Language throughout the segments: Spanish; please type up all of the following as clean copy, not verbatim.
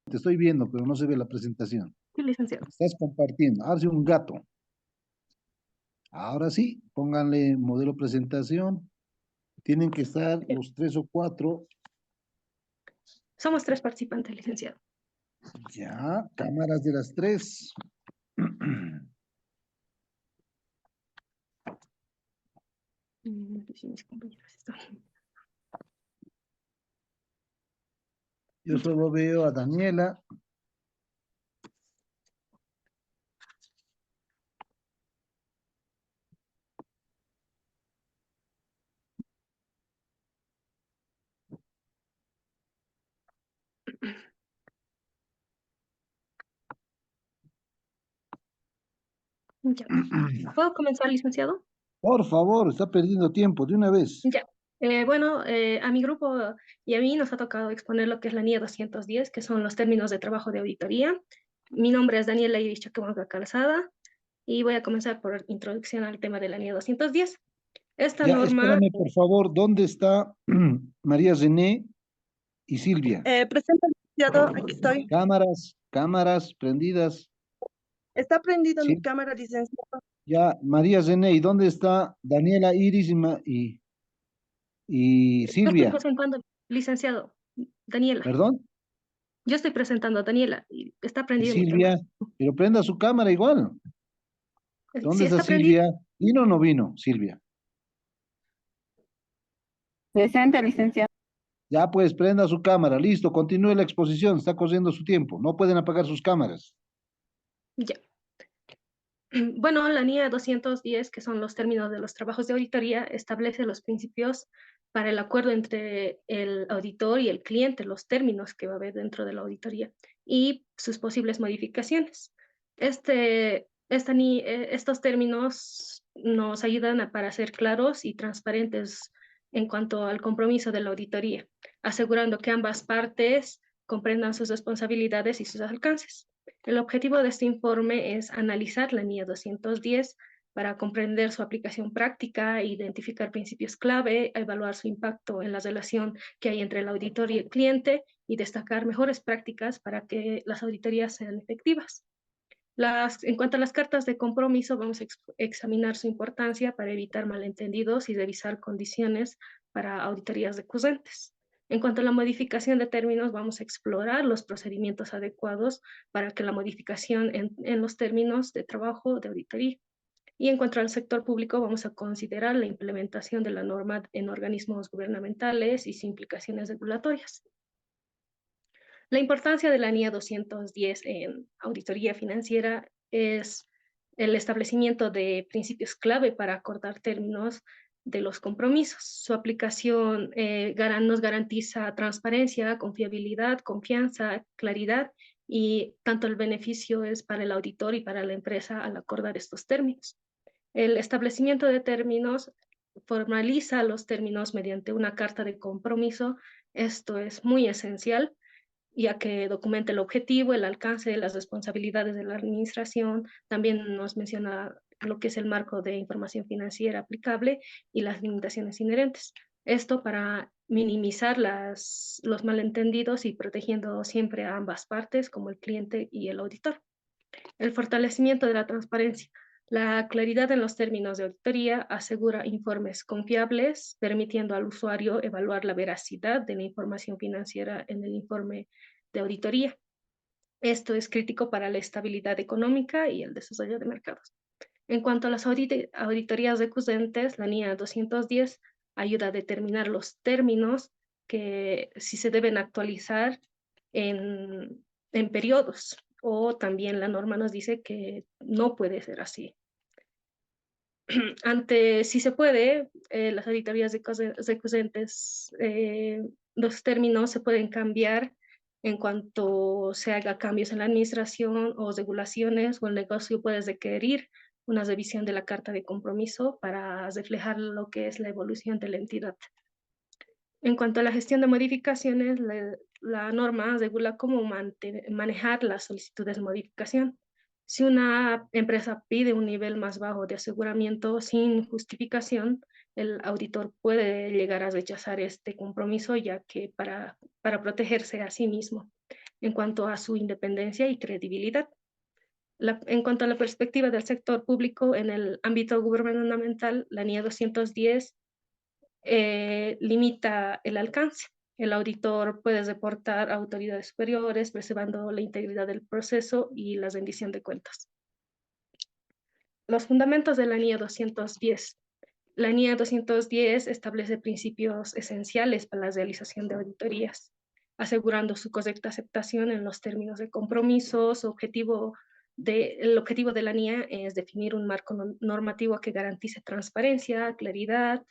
Te estoy viendo, pero no se ve la presentación. Sí, licenciado. Estás compartiendo. Hace un gato. Ahora sí, pónganle modelo presentación. Tienen que estar los 3 o 4. Somos 3 participantes, licenciado. Ya, cámaras de las 3. Sí, mis compañeros están. Yo solo veo a Daniela. Ya. ¿Puedo comenzar, licenciado? Por favor, está perdiendo tiempo de una vez. Ya. Bueno, a mi grupo y a mí nos ha tocado exponer lo que es la NIE 210, que son los términos de trabajo de auditoría. Mi nombre es Daniela Iris Chaquehuanca Calzada y voy a comenzar por introducción al tema de la NIE 210. Esta Ya, norma, espérame, por favor. ¿Dónde está María René y Silvia? Presenta, licenciado, aquí estoy. Cámaras, cámaras prendidas. Está prendido mi Sí, cámara, licenciado. ya, María René. ¿Y dónde está Daniela Iris y yo estoy Silvia? presentando, licenciado, Daniela. ¿Perdón? Yo estoy presentando a Daniela y está Y prendido mi Silvia, cámara. pero prenda su cámara igual. ¿Dónde Sí, está está prendido. Silvia? ¿Vino o no vino, Silvia? Presente, licenciado. Ya pues, prenda su cámara. Listo, continúe la exposición. Está corriendo su tiempo. No pueden apagar sus cámaras. Ya. Bueno, la NIE 210, que son los términos de los trabajos de auditoría, establece los principios para el acuerdo entre el auditor y el cliente, los términos que va a haber dentro de la auditoría y sus posibles modificaciones. Estos términos nos ayudan para ser claros y transparentes en cuanto al compromiso de la auditoría, asegurando que ambas partes comprendan sus responsabilidades y sus alcances. El objetivo de este informe es analizar la NIE 210 para comprender su aplicación práctica, identificar principios clave, evaluar su impacto en la relación que hay entre el auditor y el cliente y destacar mejores prácticas para que las auditorías sean efectivas. En cuanto a las cartas de compromiso, vamos a examinar su importancia para evitar malentendidos y revisar condiciones para auditorías recurrentes. En cuanto a la modificación de términos, vamos a explorar los procedimientos adecuados para que la modificación en los términos de trabajo de auditoría. Y en cuanto al sector público, vamos a considerar la implementación de la norma en organismos gubernamentales y sus implicaciones regulatorias. La importancia de la NIE 210 en auditoría financiera es el establecimiento de principios clave para acordar términos de los compromisos. Su aplicación nos garantiza transparencia, confiabilidad, confianza, claridad y tanto el beneficio es para el auditor y para la empresa al acordar estos términos. El establecimiento de términos formaliza los términos mediante una carta de compromiso. Esto es muy esencial ya que documenta el objetivo, el alcance, las responsabilidades de la administración. También nos menciona lo que es el marco de información financiera aplicable y las limitaciones inherentes. Esto para minimizar los malentendidos y protegiendo siempre a ambas partes, como el cliente y el auditor. El fortalecimiento de la transparencia. La claridad en los términos de auditoría asegura informes confiables, permitiendo al usuario evaluar la veracidad de la información financiera en el informe de auditoría. Esto es crítico para la estabilidad económica y el desarrollo de mercados. En cuanto a las auditorías recurrentes, la NIE 210 ayuda a determinar los términos que si se deben actualizar en periodos, o también la norma nos dice que no puede ser así. Si se puede, las auditorías recurrentes, los términos se pueden cambiar en cuanto se haga cambios en la administración o regulaciones, o el negocio puede requerir una revisión de la carta de compromiso para reflejar lo que es la evolución de la entidad. En cuanto a la gestión de modificaciones, la norma regula cómo manejar las solicitudes de modificación. Si una empresa pide un nivel más bajo de aseguramiento sin justificación, el auditor puede llegar a rechazar este compromiso, ya que para protegerse a sí mismo. en cuanto a su independencia y credibilidad. En cuanto a la perspectiva del sector público en el ámbito gubernamental, la NIA 210 limita el alcance. El auditor puede reportar a autoridades superiores, preservando la integridad del proceso y la rendición de cuentas. Los fundamentos de la NIA 210. La NIA 210 establece principios esenciales para la realización de auditorías, asegurando su correcta aceptación en los términos de compromisos. El objetivo de la NIA es definir un marco normativo que garantice transparencia, claridad,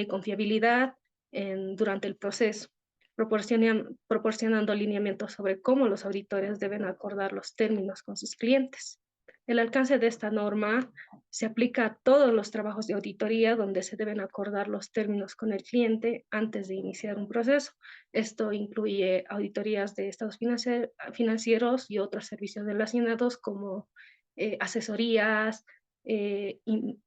confiabilidad durante el proceso, proporcionando alineamientos sobre cómo los auditores deben acordar los términos con sus clientes. El alcance de esta norma se aplica a todos los trabajos de auditoría donde se deben acordar los términos con el cliente antes de iniciar un proceso. Esto incluye auditorías de estados financieros y otros servicios relacionados como asesorías en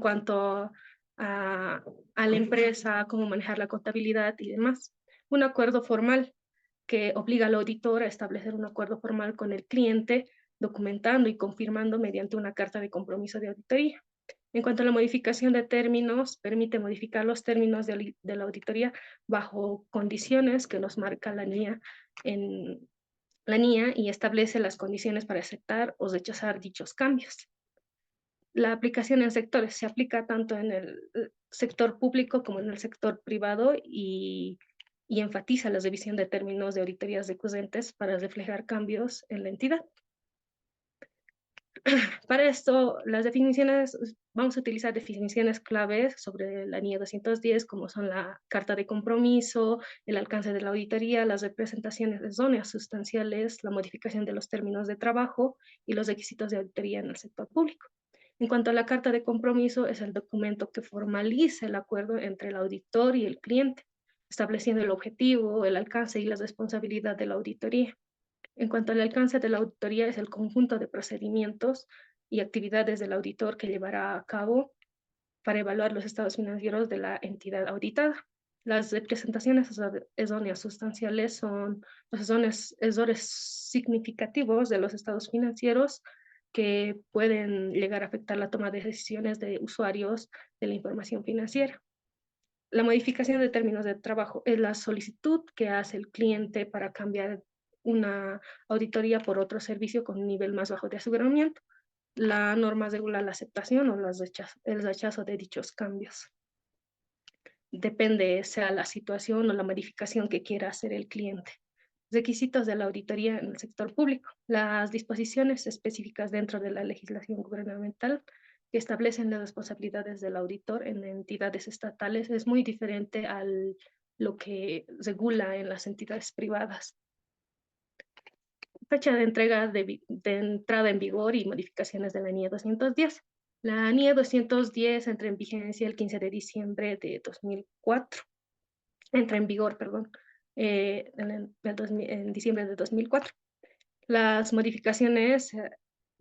cuanto a la empresa, cómo manejar la contabilidad y demás. Un acuerdo formal que obliga al auditor a establecer un acuerdo formal con el cliente, documentando y confirmando mediante una carta de compromiso de auditoría. En cuanto a la modificación de términos, permite modificar los términos de la auditoría bajo condiciones que los marca la NIA y establece las condiciones para aceptar o rechazar dichos cambios. La aplicación en sectores se aplica tanto en el sector público como en el sector privado y enfatiza la revisión de términos de auditorías recurrentes para reflejar cambios en la entidad. Para esto, vamos a utilizar definiciones claves sobre la NIA 210, como son la carta de compromiso, el alcance de la auditoría, las representaciones de zonas sustanciales, la modificación de los términos de trabajo y los requisitos de auditoría en el sector público. En cuanto a la carta de compromiso, es el documento que formaliza el acuerdo entre el auditor y el cliente, estableciendo el objetivo, el alcance y la responsabilidad de la auditoría. En cuanto al alcance de la auditoría, es el conjunto de procedimientos y actividades del auditor que llevará a cabo para evaluar los estados financieros de la entidad auditada. Las representaciones erróneas sustanciales son los errores significativos de los estados financieros que pueden llegar a afectar la toma de decisiones de usuarios de la información financiera. La modificación de términos de trabajo es la solicitud que hace el cliente para cambiar una auditoría por otro servicio con un nivel más bajo de aseguramiento. La norma regula la aceptación o el rechazo de dichos cambios. Depende sea la situación o la modificación que quiera hacer el cliente. Requisitos de la auditoría en el sector público. Las disposiciones específicas dentro de la legislación gubernamental que establecen las responsabilidades del auditor en entidades estatales es muy diferente a lo que regula en las entidades privadas. Fecha de entrega de entrada en vigor y modificaciones de la NIA 210. La NIA 210 entra en vigencia el 15 de diciembre de 2004. Entra en vigor, perdón, en diciembre de 2004. Las modificaciones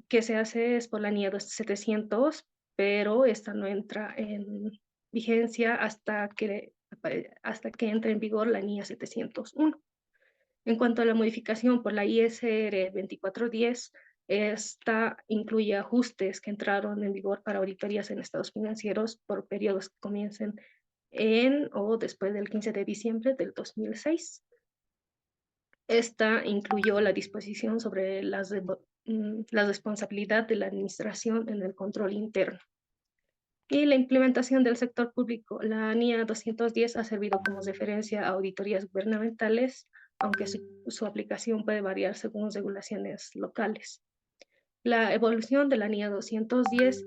que se hace es por la NIA 700, pero esta no entra en vigencia hasta que entre en vigor la NIA 701. En cuanto a la modificación por la ISR 2410, esta incluye ajustes que entraron en vigor para auditorías en estados financieros por periodos que comiencen en o después del 15 de diciembre del 2006. Esta incluyó la disposición sobre la responsabilidad de la administración en el control interno. Y la implementación del sector público. La NIA 210 ha servido como referencia a auditorías gubernamentales, aunque su aplicación puede variar según regulaciones locales. La evolución de la NIA 210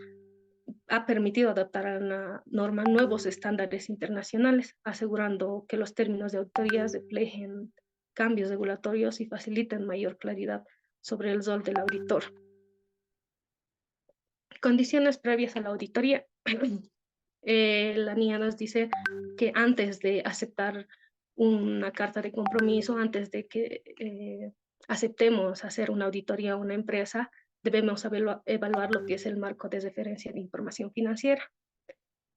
ha permitido adaptar a la norma nuevos estándares internacionales, asegurando que los términos de auditorías reflejen cambios regulatorios y faciliten mayor claridad sobre el rol del auditor. Condiciones previas a la auditoría. La NIA nos dice que antes de aceptar una carta de compromiso, antes de que aceptemos hacer una auditoría a una empresa, debemos evaluar lo que es el marco de referencia de información financiera.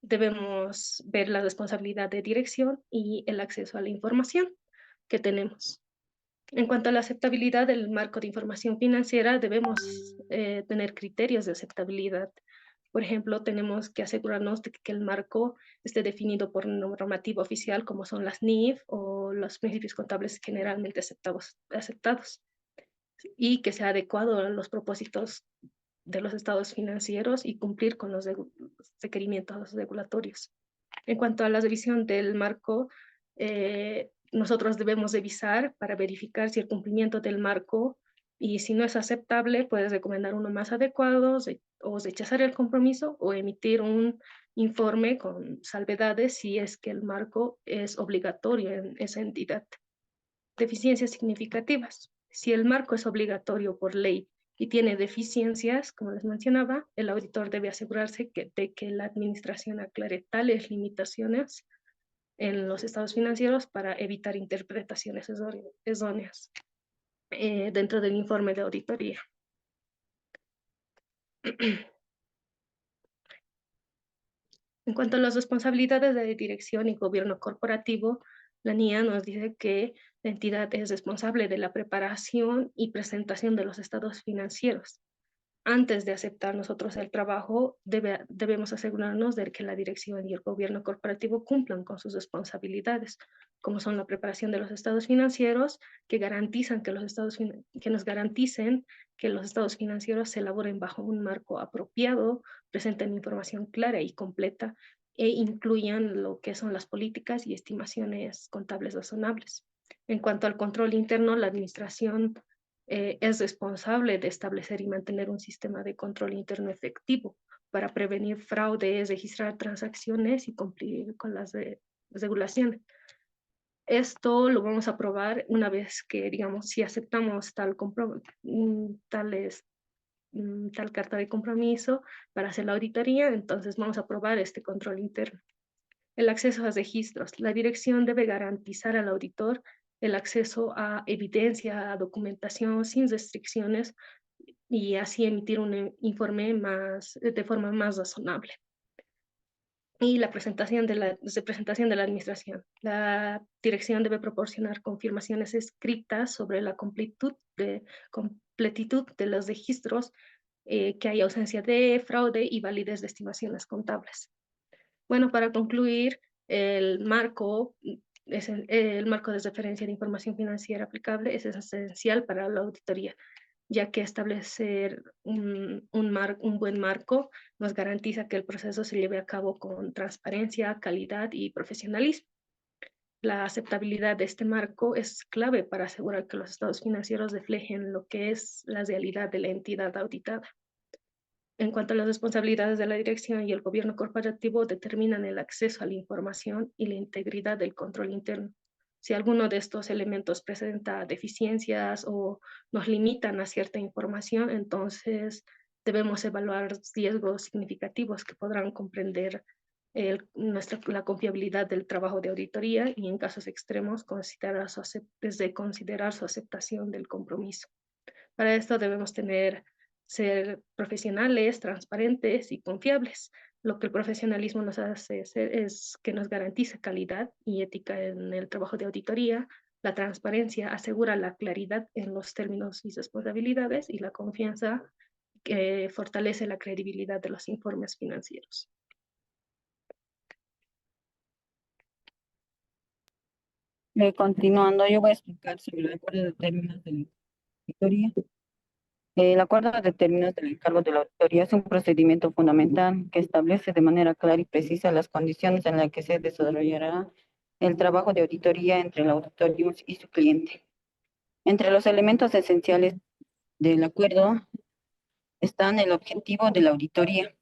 Debemos ver la responsabilidad de dirección y el acceso a la información que tenemos. En cuanto a la aceptabilidad del marco de información financiera, debemos tener criterios de aceptabilidad. Por ejemplo, tenemos que asegurarnos de que el marco esté definido por una normativa oficial, como son las NIF o los principios contables generalmente aceptados, y que sea adecuado a los propósitos de los estados financieros y cumplir con los requerimientos regulatorios. En cuanto a la revisión del marco, nosotros debemos revisar para verificar si el cumplimiento del marco, y si no es aceptable, puedes recomendar uno más adecuado o rechazar el compromiso o emitir un informe con salvedades si es que el marco es obligatorio en esa entidad. Deficiencias significativas. Si el marco es obligatorio por ley y tiene deficiencias, como les mencionaba, el auditor debe asegurarse de que la administración aclare tales limitaciones en los estados financieros para evitar interpretaciones erróneas dentro del informe de auditoría. En cuanto a las responsabilidades de dirección y gobierno corporativo, la NIA nos dice que la entidad es responsable de la preparación y presentación de los estados financieros. Antes de aceptar nosotros el trabajo, debemos asegurarnos de que la dirección y el gobierno corporativo cumplan con sus responsabilidades, como son la preparación de los estados financieros, que garantizan que nos garanticen que los estados financieros se elaboren bajo un marco apropiado, presenten información clara y completa e incluyan lo que son las políticas y estimaciones contables razonables. En cuanto al control interno, la administración es responsable de establecer y mantener un sistema de control interno efectivo para prevenir fraudes, registrar transacciones y cumplir con las regulaciones. Esto lo vamos a aprobar una vez que, digamos, si aceptamos tal carta de compromiso para hacer la auditoría, entonces vamos a aprobar este control interno. El acceso a registros. La dirección debe garantizar al auditor el acceso a evidencia, a documentación sin restricciones y así emitir un informe de forma más razonable. Y la presentación de la administración. La dirección debe proporcionar confirmaciones escritas sobre la completitud de los registros, que hay ausencia de fraude y validez de estimaciones contables. Bueno, para concluir, el marco el marco de referencia de información financiera aplicable es esencial para la auditoría, ya que establecer un buen marco nos garantiza que el proceso se lleve a cabo con transparencia, calidad y profesionalismo. La aceptabilidad de este marco es clave para asegurar que los estados financieros reflejen lo que es la realidad de la entidad auditada. En cuanto a las responsabilidades de la dirección y el gobierno corporativo, determinan el acceso a la información y la integridad del control interno. Si alguno de estos elementos presenta deficiencias o nos limitan a cierta información, entonces debemos evaluar riesgos significativos que podrán comprender la confiabilidad del trabajo de auditoría y, en casos extremos, considerar su aceptación del compromiso. Para esto debemos ser profesionales, transparentes y confiables. Lo que el profesionalismo nos hace es que nos garantice calidad y ética en el trabajo de auditoría. La transparencia asegura la claridad en los términos y responsabilidades, y la confianza que fortalece la credibilidad de los informes financieros. Continuando, yo voy a explicar sobre el acuerdo de términos de la auditoría. El acuerdo de términos del encargo de la auditoría es un procedimiento fundamental que establece de manera clara y precisa las condiciones en las que se desarrollará el trabajo de auditoría entre el auditor y su cliente. Entre los elementos esenciales del acuerdo están el objetivo de la auditoría,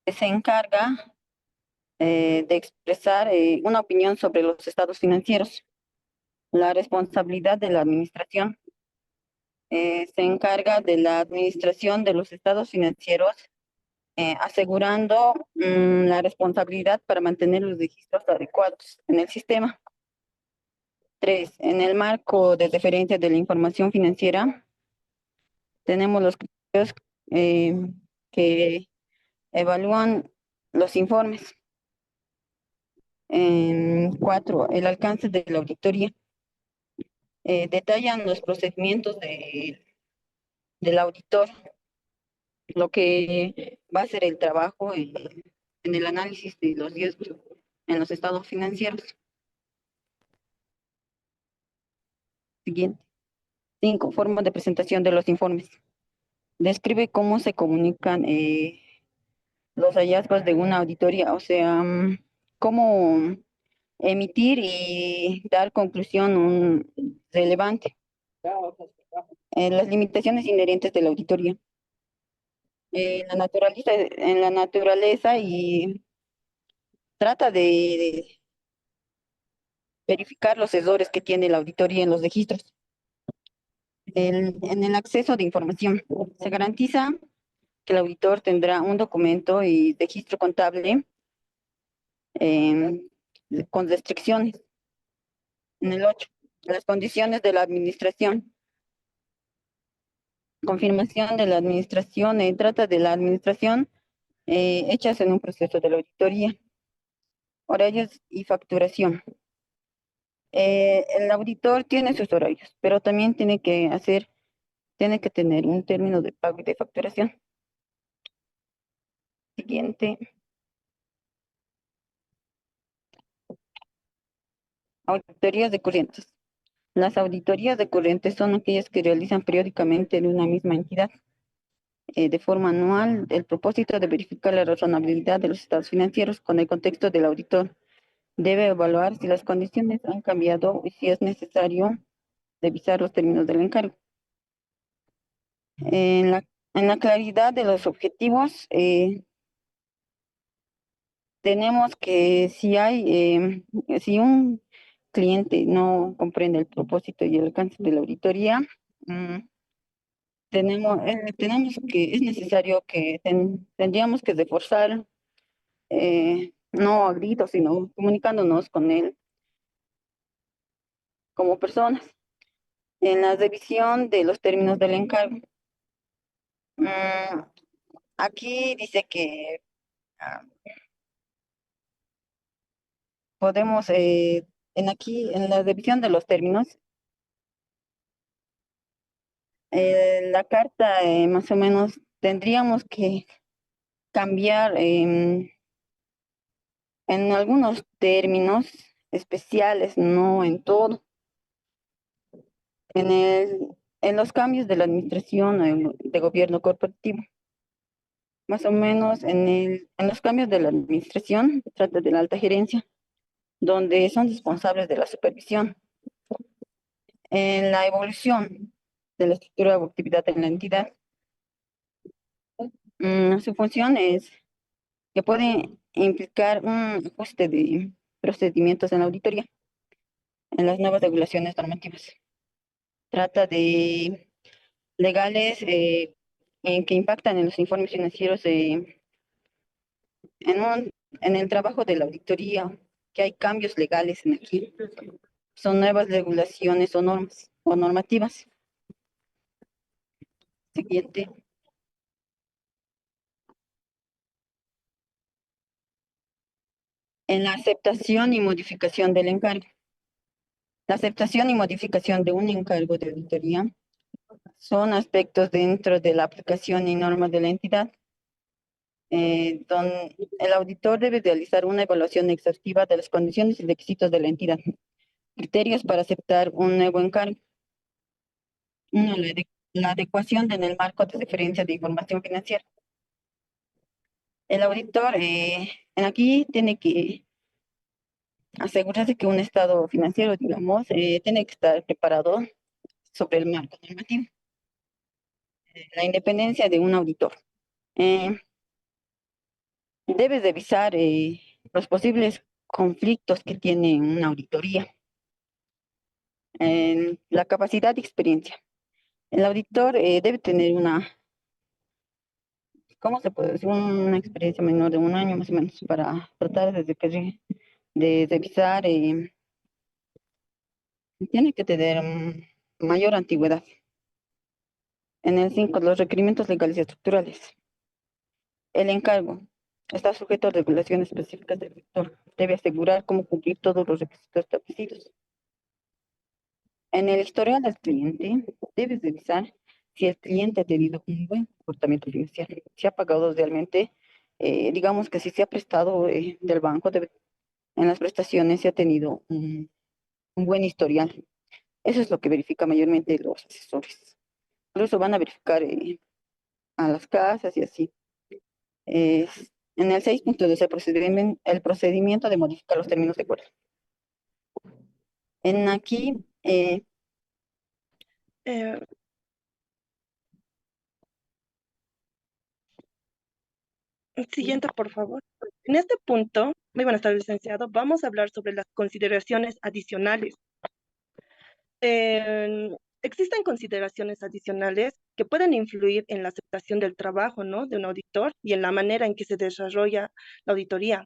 que se encarga de expresar una opinión sobre los estados financieros. La responsabilidad de la administración se encarga de la administración de los estados financieros, asegurando la responsabilidad para mantener los registros adecuados en el sistema. 3. En el marco de referencia de la información financiera, tenemos los criterios que evalúan los informes. 4. El alcance de la auditoría. detallan los procedimientos del auditor, lo que va a ser el trabajo en el análisis de los riesgos en los estados financieros. Siguiente. 5. Forma de presentación de los informes. Describe cómo se comunican los hallazgos de una auditoría, o sea, cómo emitir y dar conclusión relevante. Las limitaciones inherentes de la auditoría. En la naturaleza y trata de verificar los errores que tiene la auditoría en los registros. En el acceso de información, se garantiza que el auditor tendrá un documento y registro contable em, con restricciones. En el 8, las condiciones de la administración. Confirmación de la administración, trata de la administración hechas en un proceso de la auditoría. Horarios y facturación. El auditor tiene sus horarios, pero también tiene que tener un término de pago y de facturación. Siguiente. Auditorías recurrentes. Las auditorías recurrentes son aquellas que realizan periódicamente en una misma entidad. De forma anual, el propósito de verificar la razonabilidad de los estados financieros con el contexto del auditor. Debe evaluar si las condiciones han cambiado y si es necesario revisar los términos del encargo. En la claridad de los objetivos, tenemos que si un cliente no comprende el propósito y el alcance de la auditoría, es necesario que tendríamos que reforzar, no a gritos, sino comunicándonos con él como personas. En la revisión de los términos del encargo, aquí dice que ah, podemos, en la revisión de los términos, la carta más o menos tendríamos que cambiar en algunos términos especiales, no en todo. En los cambios de la administración de gobierno corporativo. Más o menos en los cambios de la administración, se trata de la alta gerencia, donde son responsables de la supervisión. En la evolución de la estructura o actividad en la entidad, su función es que puede implicar un ajuste de procedimientos en la auditoría, en las nuevas regulaciones normativas. Trata de legales en que impactan en los informes financieros en el trabajo de la auditoría, que hay cambios legales en aquí. Son nuevas regulaciones o normas o normativas. Siguiente. En la aceptación y modificación del encargo. La aceptación y modificación de un encargo de auditoría son aspectos dentro de la aplicación y normas de la entidad, donde el auditor debe realizar una evaluación exhaustiva de las condiciones y requisitos de la entidad. Criterios para aceptar un nuevo encargo. Uno, la adecuación en el marco de referencia de información financiera. El auditor en aquí tiene que asegurarse que un estado financiero, digamos, tiene que estar preparado sobre el marco normativo. La independencia de un auditor. Debe revisar los posibles conflictos que tiene una auditoría. La capacidad y experiencia. El auditor debe tener ¿cómo se puede decir? Una experiencia menor de un año más o menos para tratar de revisar. Tiene que tener mayor antigüedad. En el 5, los requerimientos legales y estructurales. El encargo está sujeto a regulaciones específicas del sector. Debe asegurar cómo cumplir todos los requisitos establecidos. En el historial del cliente, debes revisar si el cliente ha tenido un buen comportamiento financiero, si ha pagado realmente, digamos que si se ha prestado del banco, en las prestaciones se ha tenido un buen historial. Eso es lo que verifica mayormente los asesores. Incluso van a verificar a las casas y así. En el 6.2, el procedimiento de modificar los términos de acuerdo. En aquí, Eh, Siguiente, por favor. En este punto, muy buenas tardes, licenciado, vamos a hablar sobre las consideraciones adicionales. Eh, Existen consideraciones adicionales que pueden influir en la aceptación del trabajo, ¿no?, de un auditor y en la manera en que se desarrolla la auditoría.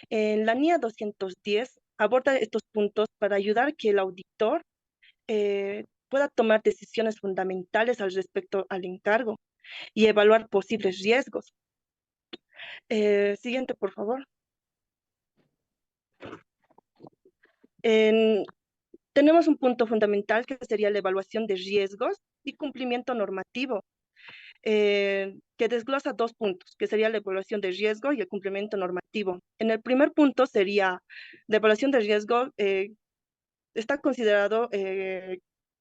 En la NIA 210 aborda estos puntos para ayudar que el auditor pueda tomar decisiones fundamentales al respecto al encargo y evaluar posibles riesgos. Siguiente, por favor. En- Tenemos un punto fundamental que sería la evaluación de riesgos y cumplimiento normativo, que desglosa dos puntos, que sería la evaluación de riesgo y el cumplimiento normativo. En el primer punto sería la evaluación de riesgo, está considerado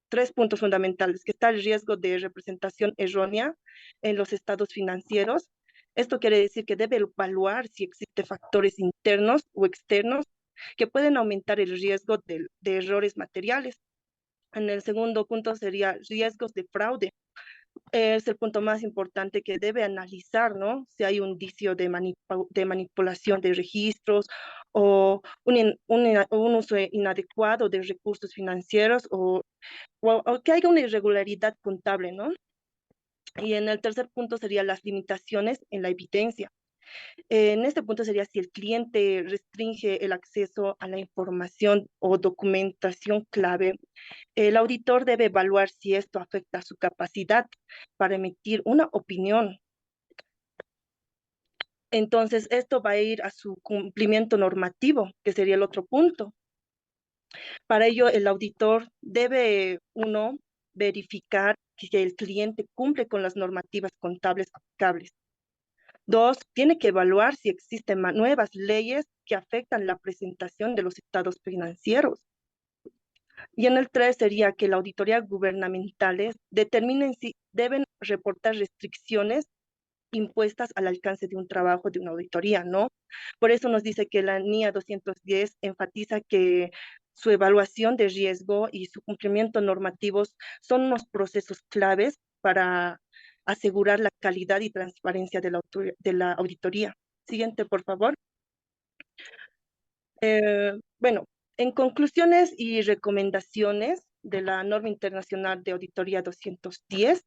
tres puntos fundamentales, que está el riesgo de representación errónea en los estados financieros. Esto quiere decir que debe evaluar si existen factores internos o externos que pueden aumentar el riesgo de errores materiales. En el segundo punto sería riesgos de fraude. Es el punto más importante que debe analizar, ¿no? Si hay un indicio de manipulación de registros o un uso inadecuado de recursos financieros o que haya una irregularidad contable, ¿no? Y en el tercer punto sería las limitaciones en la evidencia. En este punto sería si el cliente restringe el acceso a la información o documentación clave. El auditor debe evaluar si esto afecta su capacidad para emitir una opinión. Entonces, esto va a ir a su cumplimiento normativo, que sería el otro punto. Para ello, el auditor debe, uno, verificar que el cliente cumple con las normativas contables aplicables. Dos, tiene que evaluar si existen nuevas leyes que afectan la presentación de los estados financieros. Y en el 3 sería que la auditoría gubernamentales determinen si deben reportar restricciones impuestas al alcance de un trabajo de una auditoría, ¿no? Por eso nos dice que la NIA 210 enfatiza que su evaluación de riesgo y su cumplimiento normativos son unos procesos claves para asegurar la calidad y transparencia de la auditoría. Siguiente, por favor. Bueno, en conclusiones y recomendaciones de la norma internacional de auditoría 210,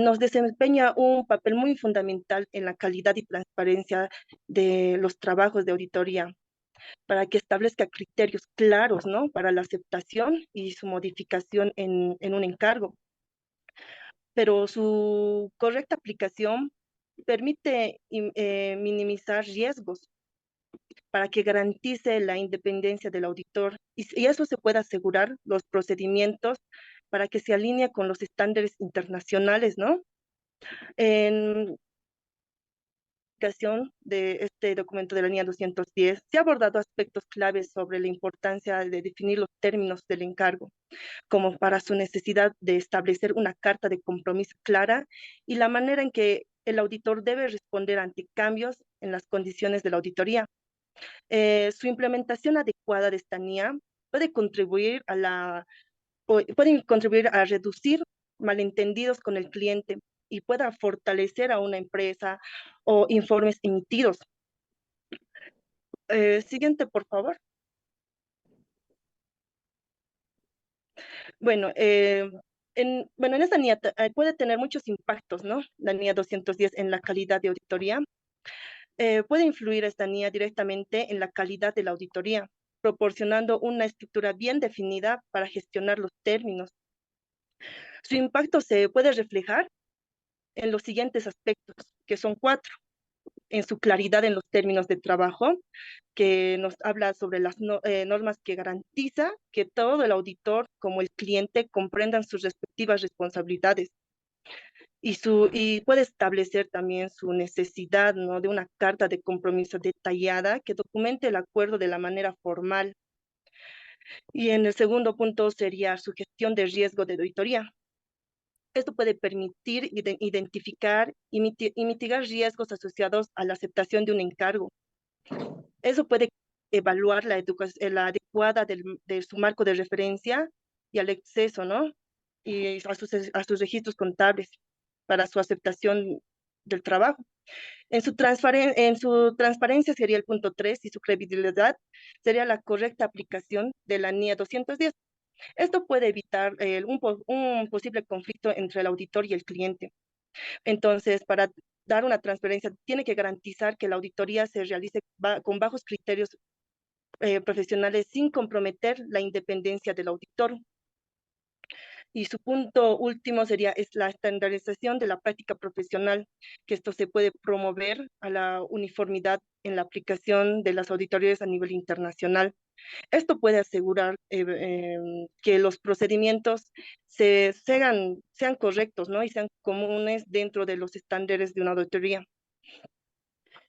nos desempeña un papel muy fundamental en la calidad y transparencia de los trabajos de auditoría, para que establezca criterios claros, ¿no?, para la aceptación y su modificación en un encargo. Pero su correcta aplicación permite minimizar riesgos para que garantice la independencia del auditor y eso se pueda asegurar los procedimientos para que se alinee con los estándares internacionales, ¿no? En aplicación de este documento de la NIA 210, se ha abordado aspectos claves sobre la importancia de definir los términos del encargo, como para su necesidad de establecer una carta de compromiso clara y la manera en que el auditor debe responder ante cambios en las condiciones de la auditoría. Su implementación adecuada de esta NIA puede contribuir a reducir malentendidos con el cliente y pueda fortalecer a una empresa o informes emitidos. Siguiente, por favor. Bueno, en esta NIA puede tener muchos impactos, ¿no? La NIA 210 en la calidad de auditoría. Puede influir esta NIA directamente en la calidad de la auditoría, proporcionando una estructura bien definida para gestionar los términos. Su impacto se puede reflejar en los siguientes aspectos, que son 4. en su claridad en los términos de trabajo, que nos habla sobre las normas que garantiza que todo el auditor como el cliente comprendan sus respectivas responsabilidades y puede establecer también su necesidad, ¿no?, de una carta de compromiso detallada que documente el acuerdo de la manera formal. Y en el segundo punto sería su gestión de riesgo de auditoría. Esto puede permitir identificar y mitigar riesgos asociados a la aceptación de un encargo. Eso puede evaluar la adecuada de su marco de referencia y al acceso, ¿no? Y a sus registros contables para su aceptación del trabajo. En su transparencia sería el punto 3 y su credibilidad sería la correcta aplicación de la NIA 210. Esto puede evitar un posible conflicto entre el auditor y el cliente. Entonces, para dar una transparencia, tiene que garantizar que la auditoría se realice con bajos criterios profesionales sin comprometer la independencia del auditor. Y su punto último es la estandarización de la práctica profesional, que esto se puede promover a la uniformidad en la aplicación de las auditorías a nivel internacional. Esto puede asegurar que los procedimientos sean correctos, ¿no?, y sean comunes dentro de los estándares de una auditoría.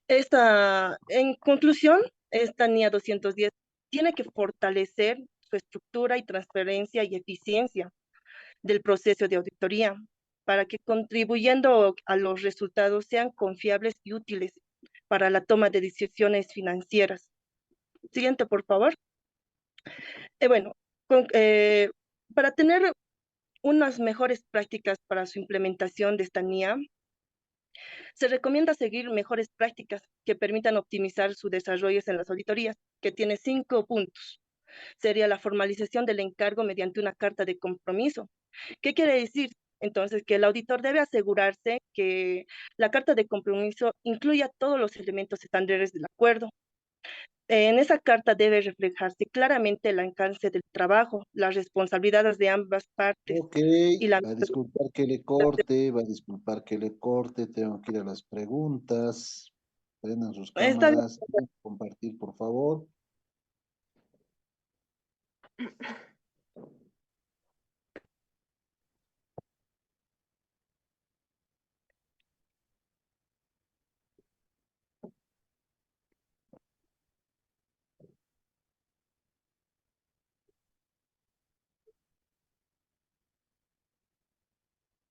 En conclusión, esta NIA 210 tiene que fortalecer su estructura y transparencia y eficiencia del proceso de auditoría para que contribuyendo a los resultados sean confiables y útiles para la toma de decisiones financieras. Siguiente, por favor. Bueno, para tener unas mejores prácticas para su implementación de esta NIA, se recomienda seguir mejores prácticas que permitan optimizar su desarrollo en las auditorías, que tiene 5 puntos. Sería la formalización del encargo mediante una carta de compromiso. ¿Qué quiere decir? Entonces, que el auditor debe asegurarse que la carta de compromiso incluya todos los elementos estándares del acuerdo. En esa carta debe reflejarse claramente el alcance del trabajo, las responsabilidades de ambas partes Ok, y la... va a disculpar que le corte, tengo que ir a las preguntas. Prendan sus Está bien. cámaras, compartir, por favor.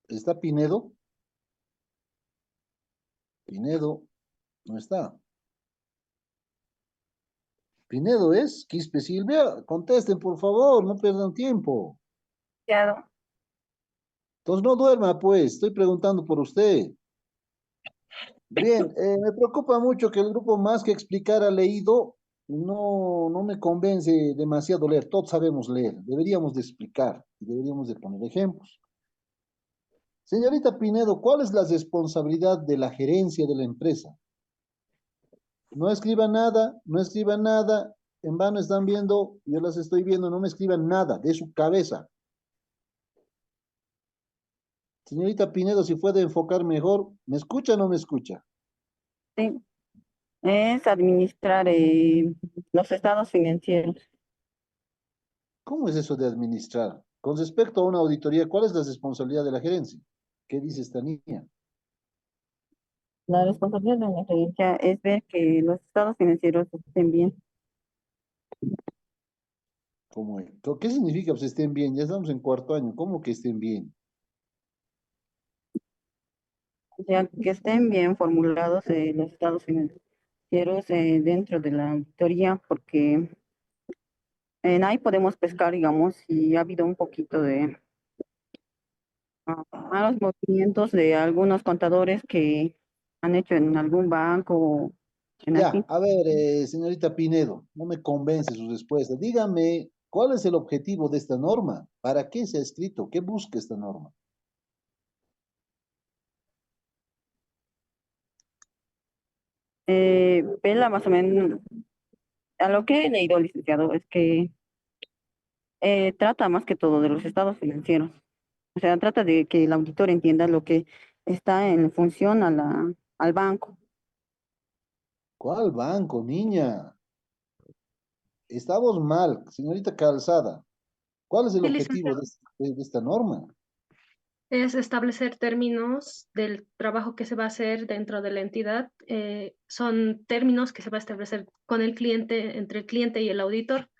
¿Está Pinedo? Pinedo, no está. Pinedo es Quispe Silvia. Contesten, por favor, no pierdan tiempo. Licenciado. Entonces no duerma, pues, estoy preguntando por usted. Bien, me preocupa mucho que el grupo más que explicar ha leído, no me convence demasiado leer, todos sabemos leer, deberíamos de explicar y deberíamos de poner ejemplos. Señorita Pinedo, ¿cuál es la responsabilidad de la gerencia de la empresa? No escriban nada, no escriban nada, en vano están viendo, yo las estoy viendo, no me escriban nada de su cabeza. Señorita Pinedo, si puede enfocar mejor, ¿me escucha o no me escucha? Sí, es administrar los estados financieros. ¿Cómo es eso de administrar? Con respecto a una auditoría, ¿cuál es la responsabilidad de la gerencia? ¿Qué dice esta niña? La responsabilidad de la gerencia es ver que los estados financieros estén bien. ¿Cómo es? ¿Qué significa que estén bien? Ya estamos en cuarto año. ¿Cómo que estén bien? O sea, que estén bien formulados los estados financieros dentro de la auditoría, porque en ahí podemos pescar, digamos, si ha habido un poquito de malos movimientos de algunos contadores que han hecho en algún banco o en Ya, así. a ver, señorita Pinedo, no me convence su respuesta. Dígame, ¿cuál es el objetivo de esta norma? ¿Para qué se ha escrito? ¿Qué busca esta norma? Vela más o menos, a lo que he leído, licenciado, es que trata más que todo de los estados financieros. O sea, trata de que el auditor entienda lo que está en función a al banco. ¿Cuál banco, niña? Estamos mal, señorita Calzada. ¿Cuál es el Sí, objetivo licenciado. de esta norma? Es establecer términos del trabajo que se va a hacer dentro de la entidad. Son términos que se va a establecer con el cliente, entre el cliente y el auditor,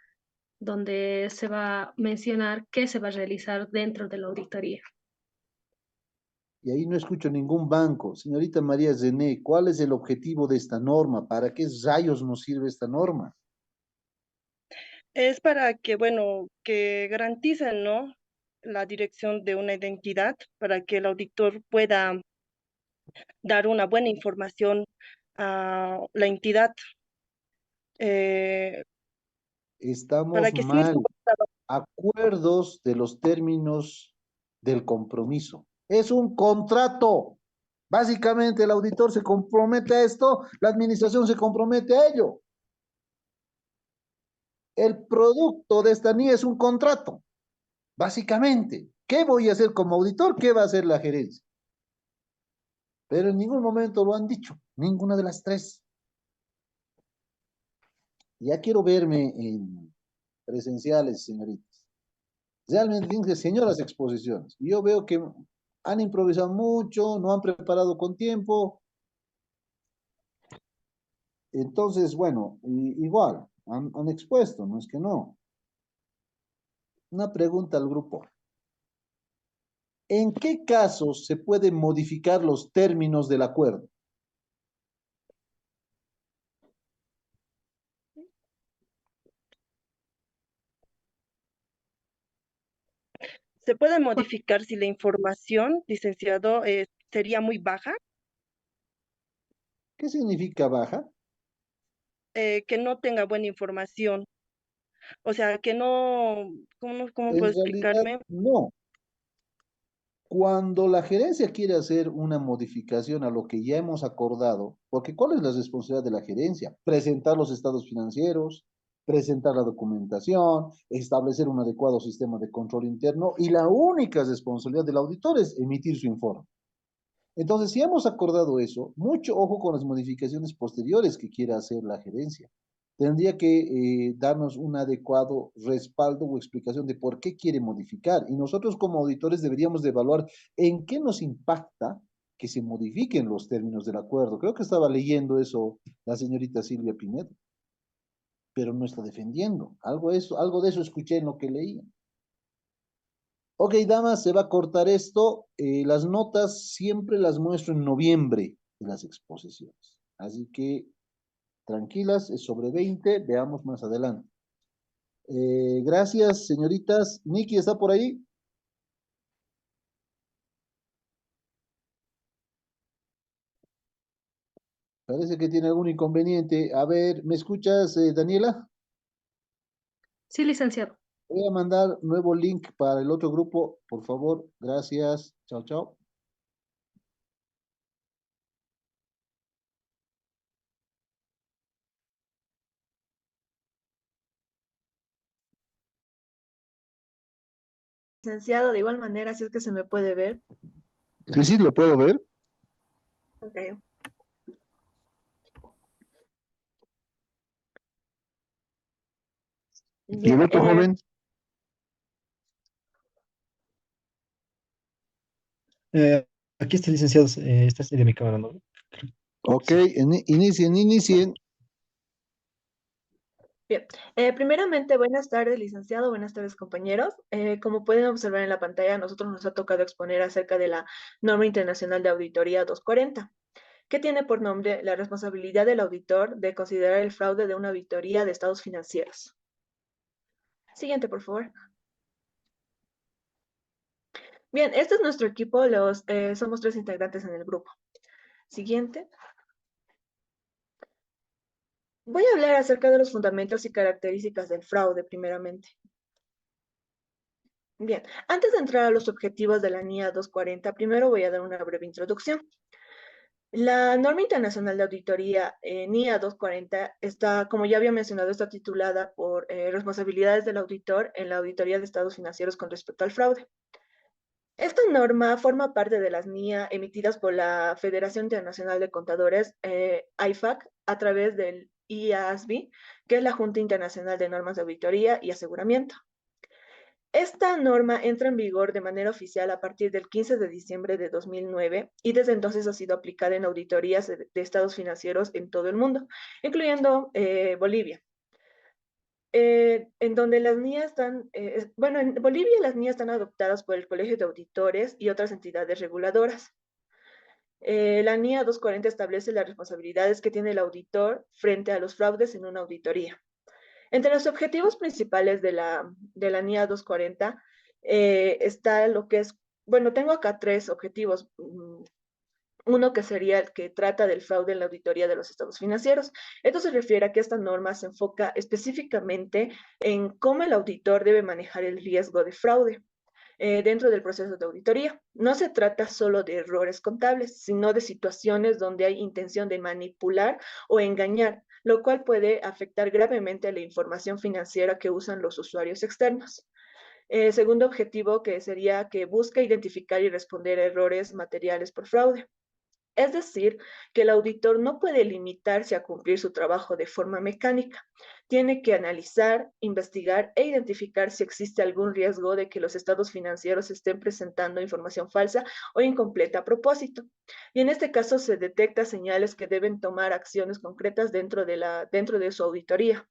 donde se va a mencionar qué se va a realizar dentro de la auditoría. Y ahí no escucho ningún banco. Señorita María Zené, ¿cuál es el objetivo de esta norma? ¿Para qué rayos nos sirve esta norma? Es para que, bueno, que garanticen, ¿no? La dirección de una identidad para que el auditor pueda dar una buena información a la entidad, eh, para Estamos que sí, mal. Acuerdos de los términos del compromiso. Es un contrato. Básicamente el auditor se compromete a esto, la administración se compromete a ello. El producto de esta NIE es un contrato, básicamente. ¿Qué voy a hacer como auditor? ¿Qué va a hacer la gerencia? Pero en ningún momento lo han dicho, ninguna de las tres. Ya quiero verme en presenciales, señoritas. Realmente tienen que ser señoras exposiciones. Y yo veo que han improvisado mucho, no han preparado con tiempo. Entonces, bueno, igual, han expuesto, no es que no. Una pregunta al grupo. ¿En qué casos se pueden modificar los términos del acuerdo? se puede modificar si la información, licenciado, sería muy baja, ¿Qué significa baja? que no tenga buena información. O sea, que no, ¿cómo En puedo realidad, explicarme? no. Cuando la gerencia quiere hacer una modificación a lo que ya hemos acordado, porque ¿cuál es la responsabilidad de la gerencia? Presentar los estados financieros, presentar la documentación, establecer un adecuado sistema de control interno y la única responsabilidad del auditor es emitir su informe. Entonces, si hemos acordado eso, mucho ojo con las modificaciones posteriores que quiera hacer la gerencia. Tendría que darnos un adecuado respaldo o explicación de por qué quiere modificar. Y nosotros como auditores deberíamos de evaluar en qué nos impacta que se modifiquen los términos del acuerdo. Creo que estaba leyendo eso la señorita Silvia Pinedo, pero no está defendiendo. Algo de eso escuché en lo que leí. Ok, damas, se va a cortar esto. Las notas siempre las muestro en noviembre de las exposiciones. Así que tranquilas, es sobre 20, veamos más adelante. Gracias, señoritas. Nikki, ¿está por ahí? Parece que tiene algún inconveniente. A ver, ¿me escuchas, Daniela? Sí, licenciado. Voy a mandar nuevo link para el otro grupo, por favor. Gracias. Chao, chao. Licenciado, de igual manera, si es que se me puede ver. Sí, sí, lo puedo ver. Ok. ¿Y el Bien, otro joven? Aquí está, licenciado. Esta es de mi cámara, ¿no? Ok, Sí. inicien. bien. Primeramente, buenas tardes, licenciado, buenas tardes, compañeros. Como pueden observar en la pantalla, a nosotros nos ha tocado exponer acerca de la norma internacional de auditoría 240, que tiene por nombre la responsabilidad del auditor de considerar el fraude de una auditoría de estados financieros. Siguiente, por favor. Bien, este es nuestro equipo, somos 3 integrantes en el grupo. Siguiente. Voy a hablar acerca de los fundamentos y características del fraude, primeramente. Bien, antes de entrar a los objetivos de la NIA 240, primero voy a dar una breve introducción. La norma internacional de auditoría NIA 240 está, como ya había mencionado, está titulada por responsabilidades del auditor en la auditoría de estados financieros con respecto al fraude. Esta norma forma parte de las NIA emitidas por la Federación Internacional de Contadores, IFAC, a través del IASB, que es la Junta Internacional de Normas de Auditoría y Aseguramiento. Esta norma entra en vigor de manera oficial a partir del 15 de diciembre de 2009 y desde entonces ha sido aplicada en auditorías de estados financieros en todo el mundo, incluyendo Bolivia. En donde las NIA están, bueno, en Bolivia las NIA están adoptadas por el Colegio de Auditores y otras entidades reguladoras. La NIA 240 establece las responsabilidades que tiene el auditor frente a los fraudes en una auditoría. Entre los objetivos principales de la NIA 240 está lo que es, bueno, tengo acá tres objetivos. Uno que sería el que trata del fraude en la auditoría de los estados financieros. Esto se refiere a que esta norma se enfoca específicamente en cómo el auditor debe manejar el riesgo de fraude dentro del proceso de auditoría. No se trata solo de errores contables, sino de situaciones donde hay intención de manipular o engañar, lo cual puede afectar gravemente la información financiera que usan los usuarios externos. Segundo objetivo, que sería que busca identificar y responder a errores materiales por fraude. Es decir, que el auditor no puede limitarse a cumplir su trabajo de forma mecánica. Tiene que analizar, investigar e identificar si existe algún riesgo de que los estados financieros estén presentando información falsa o incompleta a propósito. Y en este caso se detecta señales que deben tomar acciones concretas dentro de su auditoría.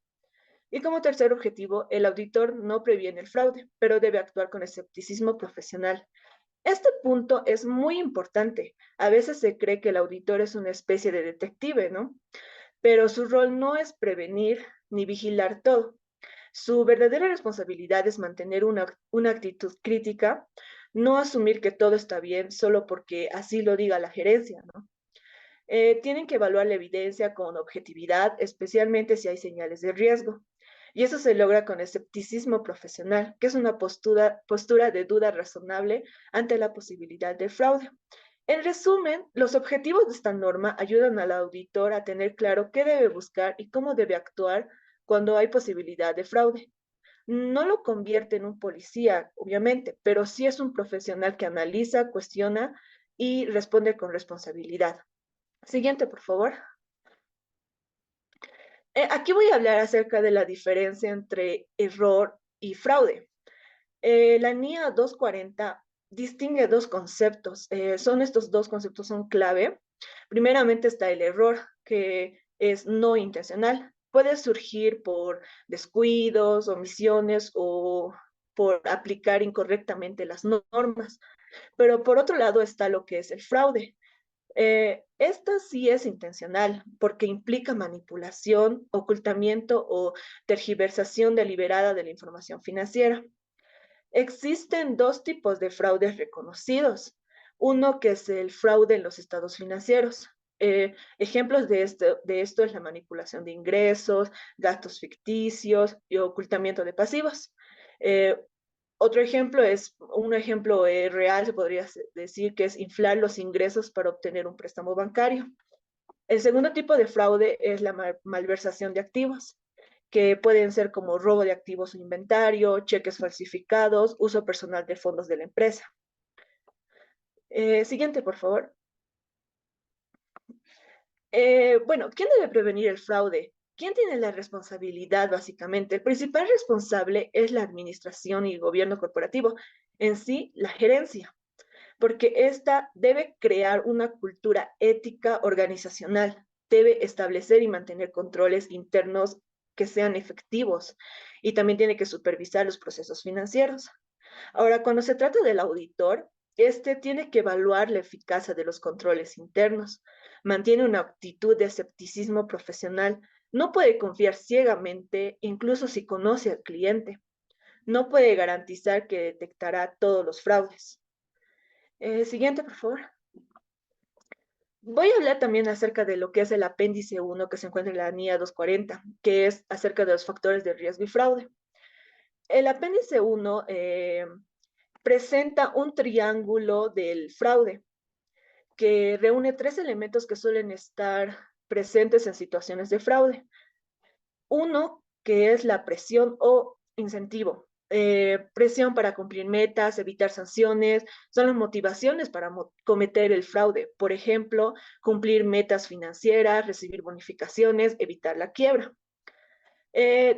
Y como tercer objetivo, el auditor no previene el fraude, pero debe actuar con escepticismo profesional. Este punto es muy importante. A veces se cree que el auditor es una especie de detective, ¿no? Pero su rol no es prevenir ni vigilar todo. Su verdadera responsabilidad es mantener una actitud crítica, no asumir que todo está bien solo porque así lo diga la gerencia, ¿no? Tienen que evaluar la evidencia con objetividad, especialmente si hay señales de riesgo. Y eso se logra con escepticismo profesional, que es una postura de duda razonable ante la posibilidad de fraude. En resumen, los objetivos de esta norma ayudan al auditor a tener claro qué debe buscar y cómo debe actuar cuando hay posibilidad de fraude. No lo convierte en un policía, obviamente, pero sí es un profesional que analiza, cuestiona y responde con responsabilidad. Siguiente, por favor. Aquí voy a hablar acerca de la diferencia entre error y fraude. La NIA 240 distingue dos conceptos. Estos dos conceptos son clave. Primeramente está el error, que es no intencional. Puede surgir por descuidos, omisiones o por aplicar incorrectamente las normas. Pero por otro lado está lo que es el fraude. Esta sí es intencional porque implica manipulación, ocultamiento o tergiversación deliberada de la información financiera. Existen dos tipos de fraudes reconocidos. Uno que es el fraude en los estados financieros. Ejemplos de esto es la manipulación de ingresos, gastos ficticios y ocultamiento de pasivos. Eh, Otro ejemplo es, un ejemplo real, se podría decir, que es inflar los ingresos para obtener un préstamo bancario. El segundo tipo de fraude es la malversación de activos, que pueden ser como robo de activos o inventario, cheques falsificados, uso personal de fondos de la empresa. Siguiente, por favor. Bueno, ¿quién debe prevenir el fraude? ¿Quién tiene la responsabilidad, básicamente? El principal responsable es la administración y el gobierno corporativo, en sí, la gerencia, porque esta debe crear una cultura ética organizacional, debe establecer y mantener controles internos que sean efectivos y también tiene que supervisar los procesos financieros. Ahora, cuando se trata del auditor, este tiene que evaluar la eficacia de los controles internos, mantiene una actitud de escepticismo profesional, no puede confiar ciegamente, incluso si conoce al cliente, no puede garantizar que detectará todos los fraudes. Siguiente, por favor. Voy a hablar también acerca de lo que es el apéndice 1 que se encuentra en la NIA 240, que es acerca de los factores de riesgo y fraude. El apéndice 1 presenta un triángulo del fraude que reúne tres elementos que suelen estar presentes en situaciones de fraude. Uno, que es la presión o incentivo. presión para cumplir metas, evitar sanciones, son las motivaciones para cometer el fraude. Por ejemplo, cumplir metas financieras, recibir bonificaciones, evitar la quiebra.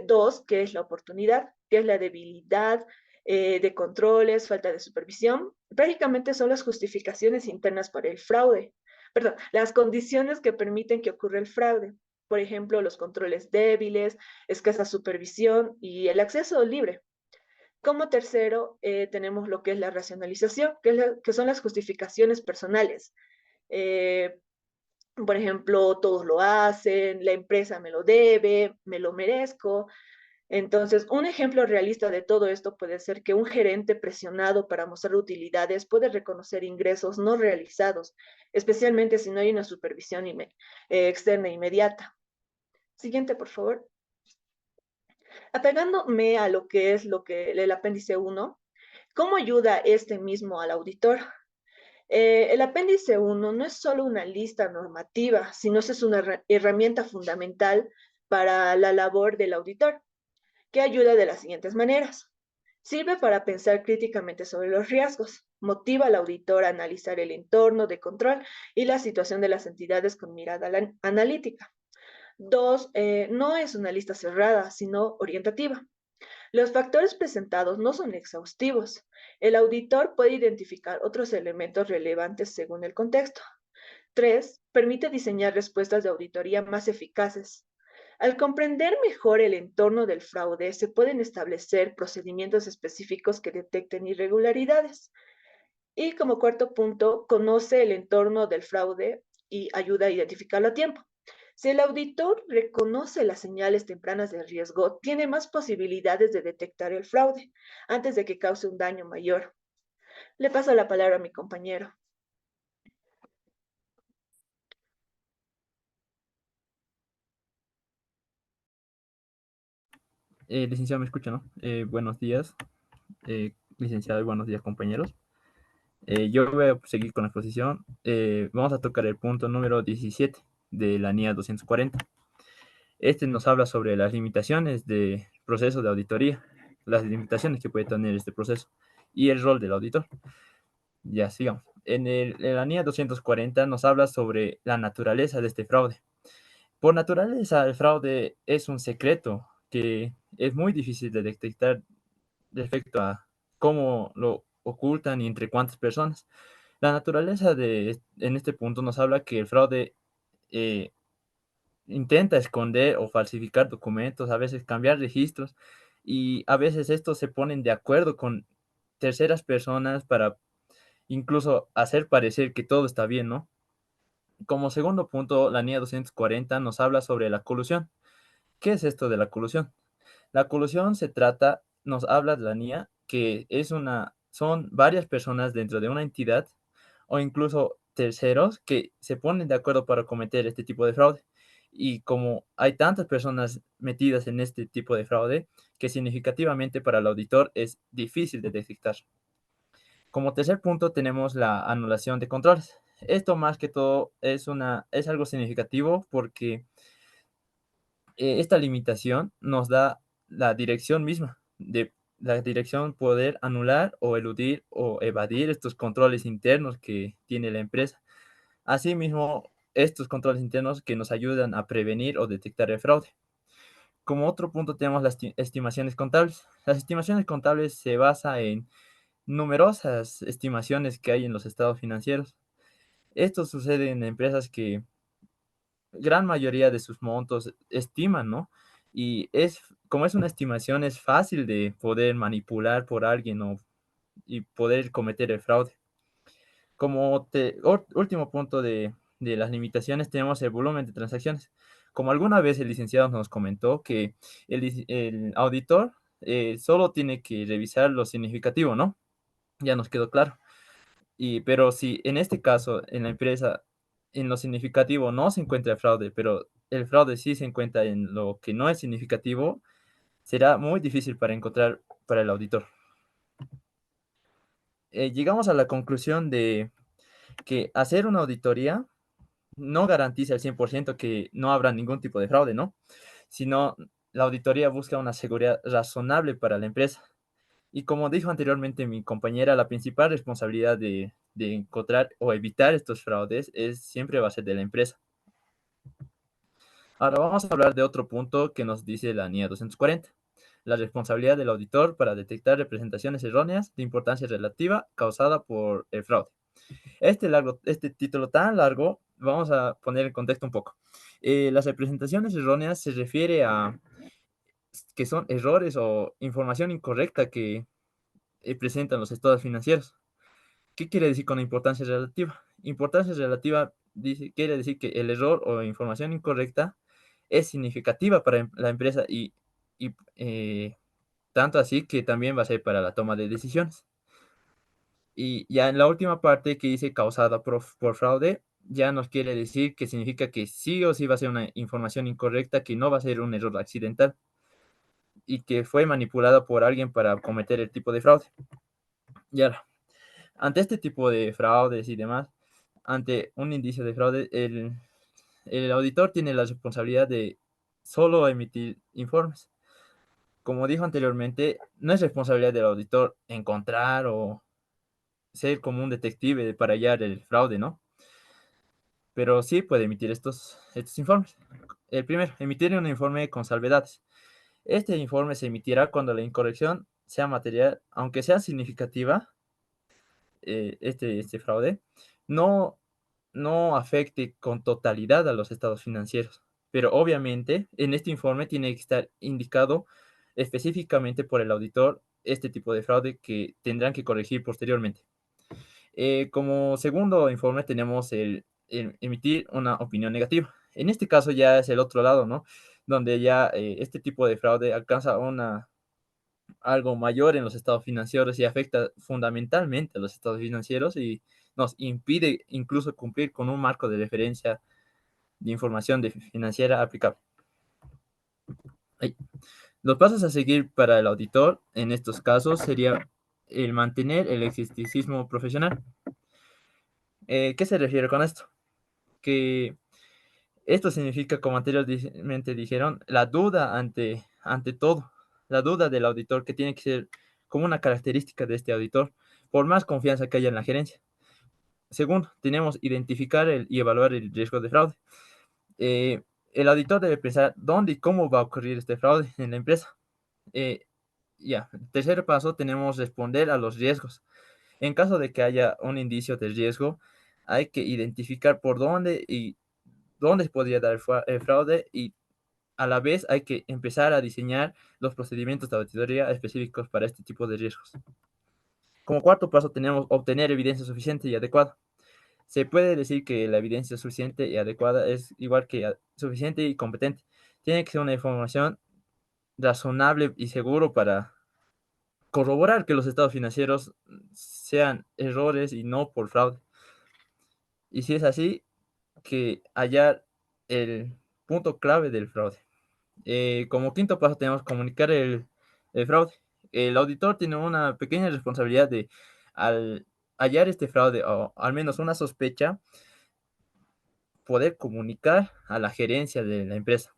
Dos, ¿qué es la oportunidad? ¿Qué es la debilidad de controles, falta de supervisión? Prácticamente son las justificaciones internas para el fraude. Perdón, las condiciones que permiten que ocurra el fraude. Por ejemplo, los controles débiles, escasa supervisión y el acceso libre. Como tercero, tenemos lo que es la racionalización, que son las justificaciones personales. Eh, por ejemplo, todos lo hacen, la empresa me lo debe, me lo merezco. Entonces, un ejemplo realista de todo esto puede ser que un gerente presionado para mostrar utilidades puede reconocer ingresos no realizados, especialmente si no hay una supervisión externa inmediata. Siguiente, por favor. Apegándome a lo que es el apéndice 1, ¿cómo ayuda este mismo al auditor? El apéndice 1 no es solo una lista normativa, sino es una herramienta fundamental para la labor del auditor, que ayuda de las siguientes maneras. Sirve para pensar críticamente sobre los riesgos, motiva al auditor a analizar el entorno de control y la situación de las entidades con mirada analítica. Dos, no es una lista cerrada, sino orientativa. Los factores presentados no son exhaustivos. El auditor puede identificar otros elementos relevantes según el contexto. Tres, permite diseñar respuestas de auditoría más eficaces. Al comprender mejor el entorno del fraude, se pueden establecer procedimientos específicos que detecten irregularidades. Y como cuarto punto, conoce el entorno del fraude y ayuda a identificarlo a tiempo. Si el auditor reconoce las señales tempranas de riesgo, tiene más posibilidades de detectar el fraude antes de que cause un daño mayor. Le paso la palabra a mi compañero. Licenciado, ¿me escucha, no? Buenos días, licenciado, y buenos días, compañeros. Yo voy a seguir con la exposición. Vamos a tocar el punto número 17 de la NIA 240. Este nos habla sobre las limitaciones del proceso de auditoría, las limitaciones que puede tener este proceso y el rol del auditor. Ya, sigamos. En la NIA 240 nos habla sobre la naturaleza de este fraude. Por naturaleza, el fraude es un secreto que es muy difícil de detectar respecto a cómo lo ocultan y entre cuántas personas. La naturaleza en este punto nos habla que el fraude eh, intenta esconder o falsificar documentos, a veces cambiar registros y a veces estos se ponen de acuerdo con terceras personas para incluso hacer parecer que todo está bien, ¿no? Como segundo punto, la NIA 240 nos habla sobre la colusión. ¿Qué es esto de la colusión? La colusión nos habla de la NIA, que son varias personas dentro de una entidad o incluso terceros que se ponen de acuerdo para cometer este tipo de fraude. Y como hay tantas personas metidas en este tipo de fraude, que significativamente para el auditor es difícil de detectar. Como tercer punto tenemos la anulación de controles. Esto más que todo es algo significativo porque esta limitación nos da la dirección misma, de la dirección poder anular o eludir o evadir estos controles internos que tiene la empresa. Asimismo, estos controles internos que nos ayudan a prevenir o detectar el fraude. Como otro punto tenemos las estimaciones contables. Las estimaciones contables se basan en numerosas estimaciones que hay en los estados financieros. Esto sucede en empresas que gran mayoría de sus montos estiman, ¿no? Y como es una estimación, es fácil de poder manipular por alguien y poder cometer el fraude. Último punto de las limitaciones, tenemos el volumen de transacciones. Como alguna vez el licenciado nos comentó que el auditor solo tiene que revisar lo significativo, ¿no? Ya nos quedó claro. Pero si en este caso, en la empresa, en lo significativo no se encuentra el fraude, pero el fraude sí se encuentra en lo que no es significativo, será muy difícil para encontrar para el auditor. Llegamos a la conclusión de que hacer una auditoría no garantiza al 100% que no habrá ningún tipo de fraude, ¿no? Sino la auditoría busca una seguridad razonable para la empresa Y como dijo anteriormente mi compañera, la principal responsabilidad de encontrar o evitar estos fraudes siempre va a ser de la empresa. Ahora vamos a hablar de otro punto que nos dice la NIA 240, la responsabilidad del auditor para detectar representaciones erróneas de importancia relativa causada por el fraude. Este título tan largo, vamos a poner en contexto un poco. Las representaciones erróneas se refiere a que son errores o información incorrecta que presentan los estados financieros. ¿Qué quiere decir con importancia relativa? Importancia relativa quiere decir que el error o información incorrecta es significativa para la empresa y tanto así que también va a ser para la toma de decisiones. Y ya en la última parte que dice causada por fraude, ya nos quiere decir que significa que sí o sí va a ser una información incorrecta, que no va a ser un error accidental y que fue manipulada por alguien para cometer el tipo de fraude. Y ahora, ante este tipo de fraudes y demás, ante un indicio de fraude, el auditor tiene la responsabilidad de solo emitir informes. Como dijo anteriormente, no es responsabilidad del auditor encontrar o ser como un detective para hallar el fraude, ¿no? Pero sí puede emitir estos informes. El primero, emitir un informe con salvedades. Este informe se emitirá cuando la incorrección sea material, aunque sea significativa, este fraude, no, no afecte con totalidad a los estados financieros. Pero obviamente en este informe tiene que estar indicado específicamente por el auditor este tipo de fraude que tendrán que corregir posteriormente. Como segundo informe tenemos el emitir una opinión negativa. En este caso ya es el otro lado, ¿no? Donde ya este tipo de fraude alcanza algo mayor en los estados financieros y afecta fundamentalmente a los estados financieros y nos impide incluso cumplir con un marco de referencia de información financiera aplicable. Ahí. Los pasos a seguir para el auditor en estos casos sería el mantener el escepticismo profesional. ¿Qué se refiere con esto? Que esto significa, como anteriormente dijeron, la duda ante todo, la duda del auditor, que tiene que ser como una característica de este auditor, por más confianza que haya en la gerencia. Segundo, tenemos identificar y evaluar el riesgo de fraude. Eh, el auditor debe pensar dónde y cómo va a ocurrir este fraude en la empresa. Eh, Tercer paso, tenemos responder a los riesgos. En caso de que haya un indicio de riesgo, hay que identificar por dónde y dónde se podría dar el fraude y a la vez hay que empezar a diseñar los procedimientos de auditoría específicos para este tipo de riesgos. Como cuarto paso tenemos obtener evidencia suficiente y adecuada. Se puede decir que la evidencia suficiente y adecuada es igual que suficiente y competente. Tiene que ser una información razonable y seguro para corroborar que los estados financieros sean errores y no por fraude. Y si es así, que hallar el punto clave del fraude. Como quinto paso tenemos comunicar el fraude. El auditor tiene una pequeña responsabilidad de, al hallar este fraude o al menos una sospecha, poder comunicar a la gerencia de la empresa.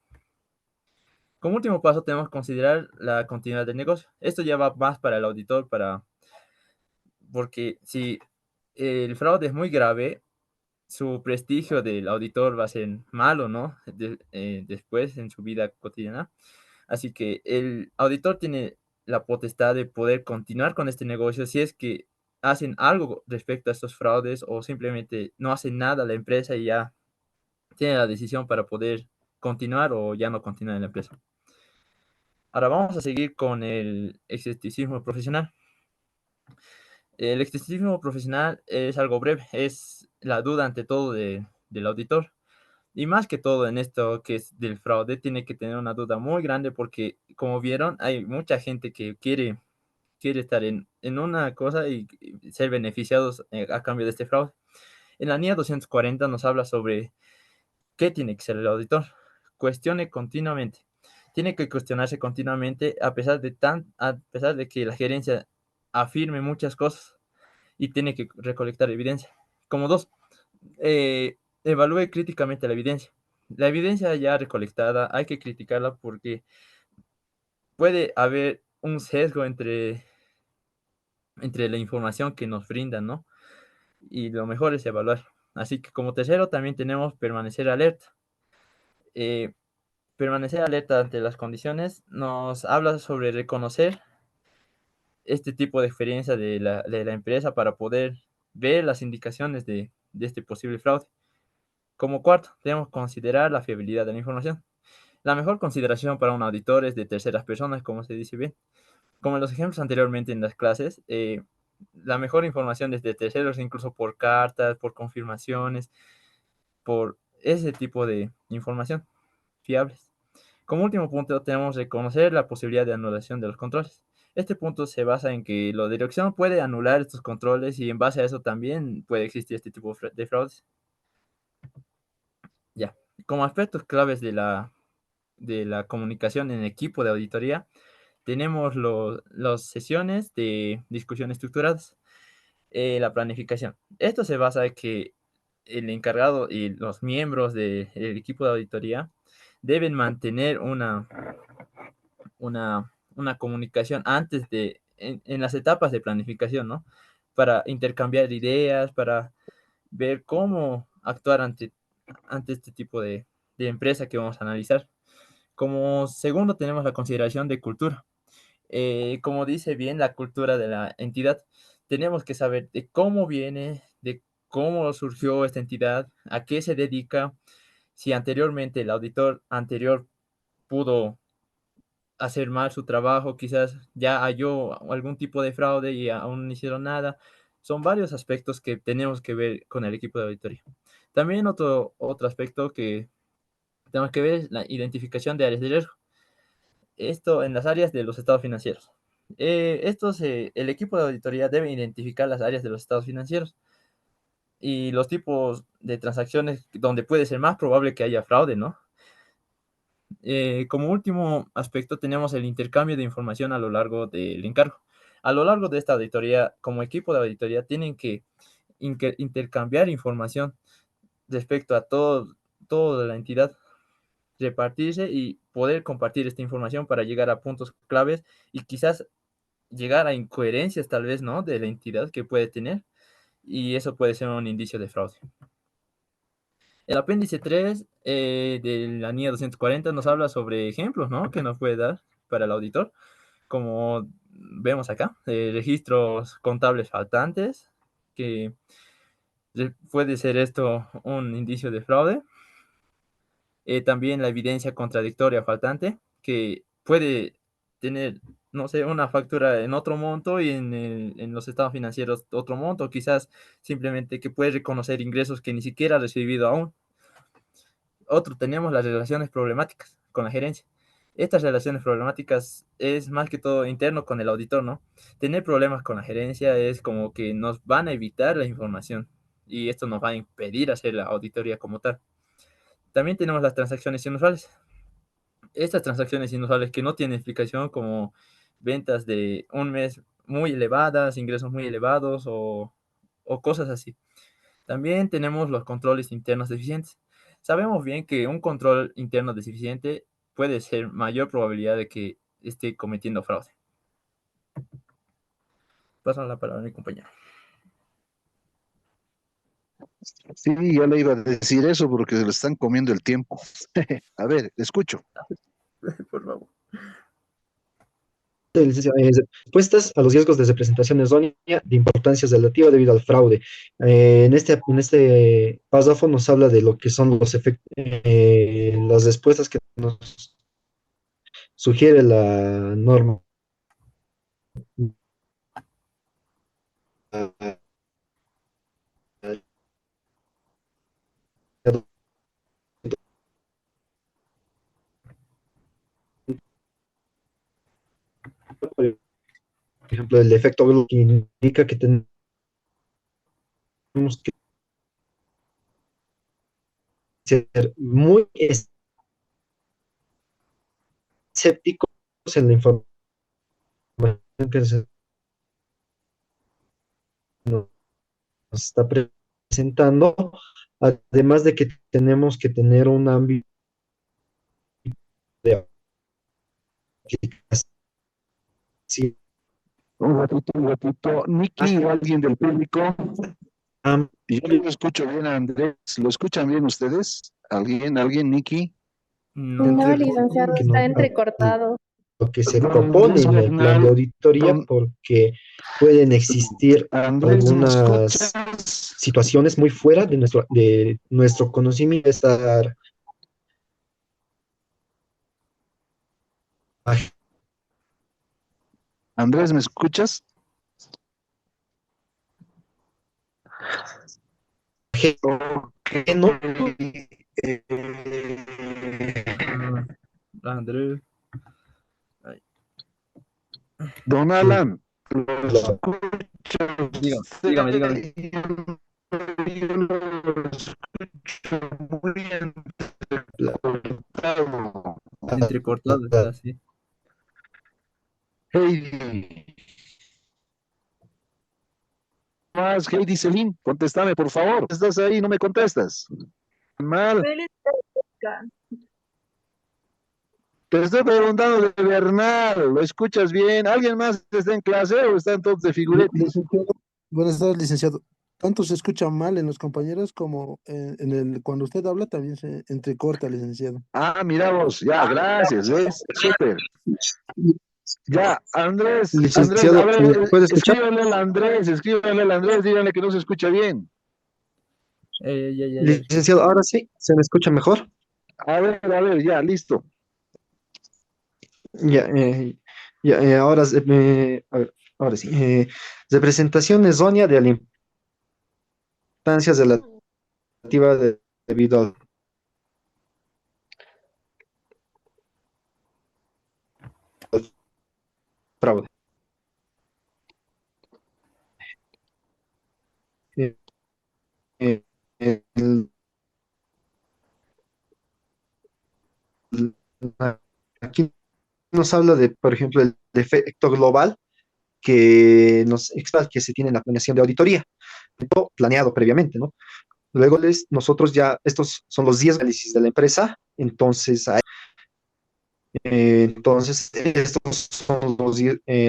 Como último paso tenemos que considerar la continuidad del negocio. Esto ya va más para el auditor, porque si el fraude es muy grave, su prestigio del auditor va a ser malo, ¿no? Después en su vida cotidiana. Así que el auditor tiene la potestad de poder continuar con este negocio si es que hacen algo respecto a estos fraudes o simplemente no hacen nada la empresa y ya tiene la decisión para poder continuar o ya no continuar en la empresa. Ahora vamos a seguir con el escepticismo profesional. El escepticismo profesional es algo breve, es la duda ante todo del auditor. Y más que todo en esto que es del fraude, tiene que tener una duda muy grande porque, como vieron, hay mucha gente que quiere estar en una cosa y ser beneficiados a cambio de este fraude. En la NIA 240 nos habla sobre qué tiene que ser el auditor. Cuestione continuamente. Tiene que cuestionarse continuamente a pesar de que la gerencia afirme muchas cosas y tiene que recolectar evidencia. Como dos, evalúe críticamente la evidencia. La evidencia ya recolectada hay que criticarla porque puede haber un sesgo entre entre la información que nos brindan, ¿no? Y lo mejor es evaluar. Así que como tercero también tenemos permanecer alerta. Eh, Permanecer alerta ante las condiciones nos habla sobre reconocer este tipo de experiencia de la empresa para poder ver las indicaciones de este posible fraude. Como cuarto, debemos considerar la fiabilidad de la información. La mejor consideración para un auditor es de terceras personas, como se dice bien. Como en los ejemplos anteriormente en las clases, la mejor información es de terceros, incluso por cartas, por confirmaciones, por ese tipo de información fiables. Como último punto, tenemos que reconocer la posibilidad de anulación de los controles. Este punto se basa en que la dirección puede anular estos controles y en base a eso también puede existir este tipo de fraudes. Ya. Como aspectos claves de la comunicación en equipo de auditoría, tenemos las sesiones de discusión estructuradas, la planificación. Esto se basa en que el encargado y los miembros del equipo de auditoría deben mantener una comunicación antes en las etapas de planificación, ¿no? Para intercambiar ideas, para ver cómo actuar ante este tipo de empresa que vamos a analizar. Como segundo tenemos la consideración de cultura. Como dice bien la cultura de la entidad, tenemos que saber de cómo viene, de cómo surgió esta entidad, a qué se dedica, si anteriormente el auditor anterior pudo hacer mal su trabajo, quizás ya halló algún tipo de fraude y aún no hicieron nada. Son varios aspectos que tenemos que ver con el equipo de auditoría. También otro aspecto que tenemos que ver es la identificación de áreas de riesgo. Esto en las áreas de los estados financieros. El equipo de auditoría debe identificar las áreas de los estados financieros y los tipos de transacciones donde puede ser más probable que haya fraude, ¿no? Como último aspecto, tenemos el intercambio de información a lo largo del encargo. A lo largo de esta auditoría, como equipo de auditoría, tienen que intercambiar información respecto a toda la entidad, repartirse y poder compartir esta información para llegar a puntos claves y quizás llegar a incoherencias tal vez, ¿no? De la entidad que puede tener y eso puede ser un indicio de fraude. El apéndice 3 de la NIA 240 nos habla sobre ejemplos, ¿no? Que nos puede dar para el auditor, como vemos acá, registros contables faltantes, que puede ser esto un indicio de fraude. También la evidencia contradictoria faltante, que puede tener, no sé, una factura en otro monto y en los estados financieros otro monto, quizás simplemente que puede reconocer ingresos que ni siquiera ha recibido aún. Otro, tenemos las relaciones problemáticas con la gerencia. Estas relaciones problemáticas es más que todo interno con el auditor, ¿no? Tener problemas con la gerencia es como que nos van a evitar la información y esto nos va a impedir hacer la auditoría como tal. También tenemos las transacciones inusuales. Estas transacciones inusuales que no tienen explicación, como ventas de un mes muy elevadas, ingresos muy elevados o cosas así. También tenemos los controles internos deficientes. Sabemos bien que un control interno deficiente puede ser mayor probabilidad de que esté cometiendo fraude. Paso la palabra a mi compañero. Sí, ya le iba a decir eso porque le están comiendo el tiempo. A ver, escucho. Por favor. Licenciado, respuestas a los riesgos de representación errónea de importancia relativa debido al fraude. En este párrafo nos habla de lo que son los efectos, las respuestas que nos sugiere la norma. Por ejemplo, el efecto Galois, que indica que tenemos que ser muy escépticos en la información que se nos está presentando, además de que tenemos que tener un ámbito de aplicación Un ratito, un ratito. Nicky o alguien del público. Am- Yo no escucho bien a Andrés. ¿Lo escuchan bien ustedes? ¿Alguien, Nicky? No. No, entre licenciado, que está no- entrecortado. lo que se Don propone Andrés en el plan de Bernal, auditoría, don porque pueden existir Andrés, ¿me algunas escuchas? situaciones muy fuera de nuestro conocimiento, estar Andrés, ¿me escuchas? Ok. ajeno. Eh, Ah, Andrés. Ay, Don mm, Alan, ¿lo la- escucha dígame, dígame. usted? Yo lo escucho muy la- entrecortado. Entrecortado está así. Heidi, más, Heidi Celine, contéstame, por favor. ¿Estás ahí? No me contestas. Mal. Feliz Pascua. Te estoy preguntando de Bernal, ¿lo escuchas bien? ¿Alguien más está en clase o están todos de figuretis? Licenciado, buenas tardes, licenciado. Tanto se escucha mal en los compañeros como cuando usted habla también se entrecorta, licenciado. Ah, mira vos, ya, gracias, ¿ves? Súper. Ya, Andrés, a Licenciado, ver, ¿me puede escuchar? escríbanle al Andrés, díganle que no se escucha bien. Ya le escucho. Licenciado, ahora sí, ¿se me escucha mejor? A ver, ya, listo. Ya, ahora, a ver, ahora sí. Representación errónea de la instancias relativas debido al fraude. Eh, eh, el- Aquí nos habla de, por ejemplo, el efecto global que nos explica que se tiene en la planeación de auditoría, todo planeado previamente, ¿no? Luego nosotros ya, estos son los 10 análisis de la empresa, entonces, estos son los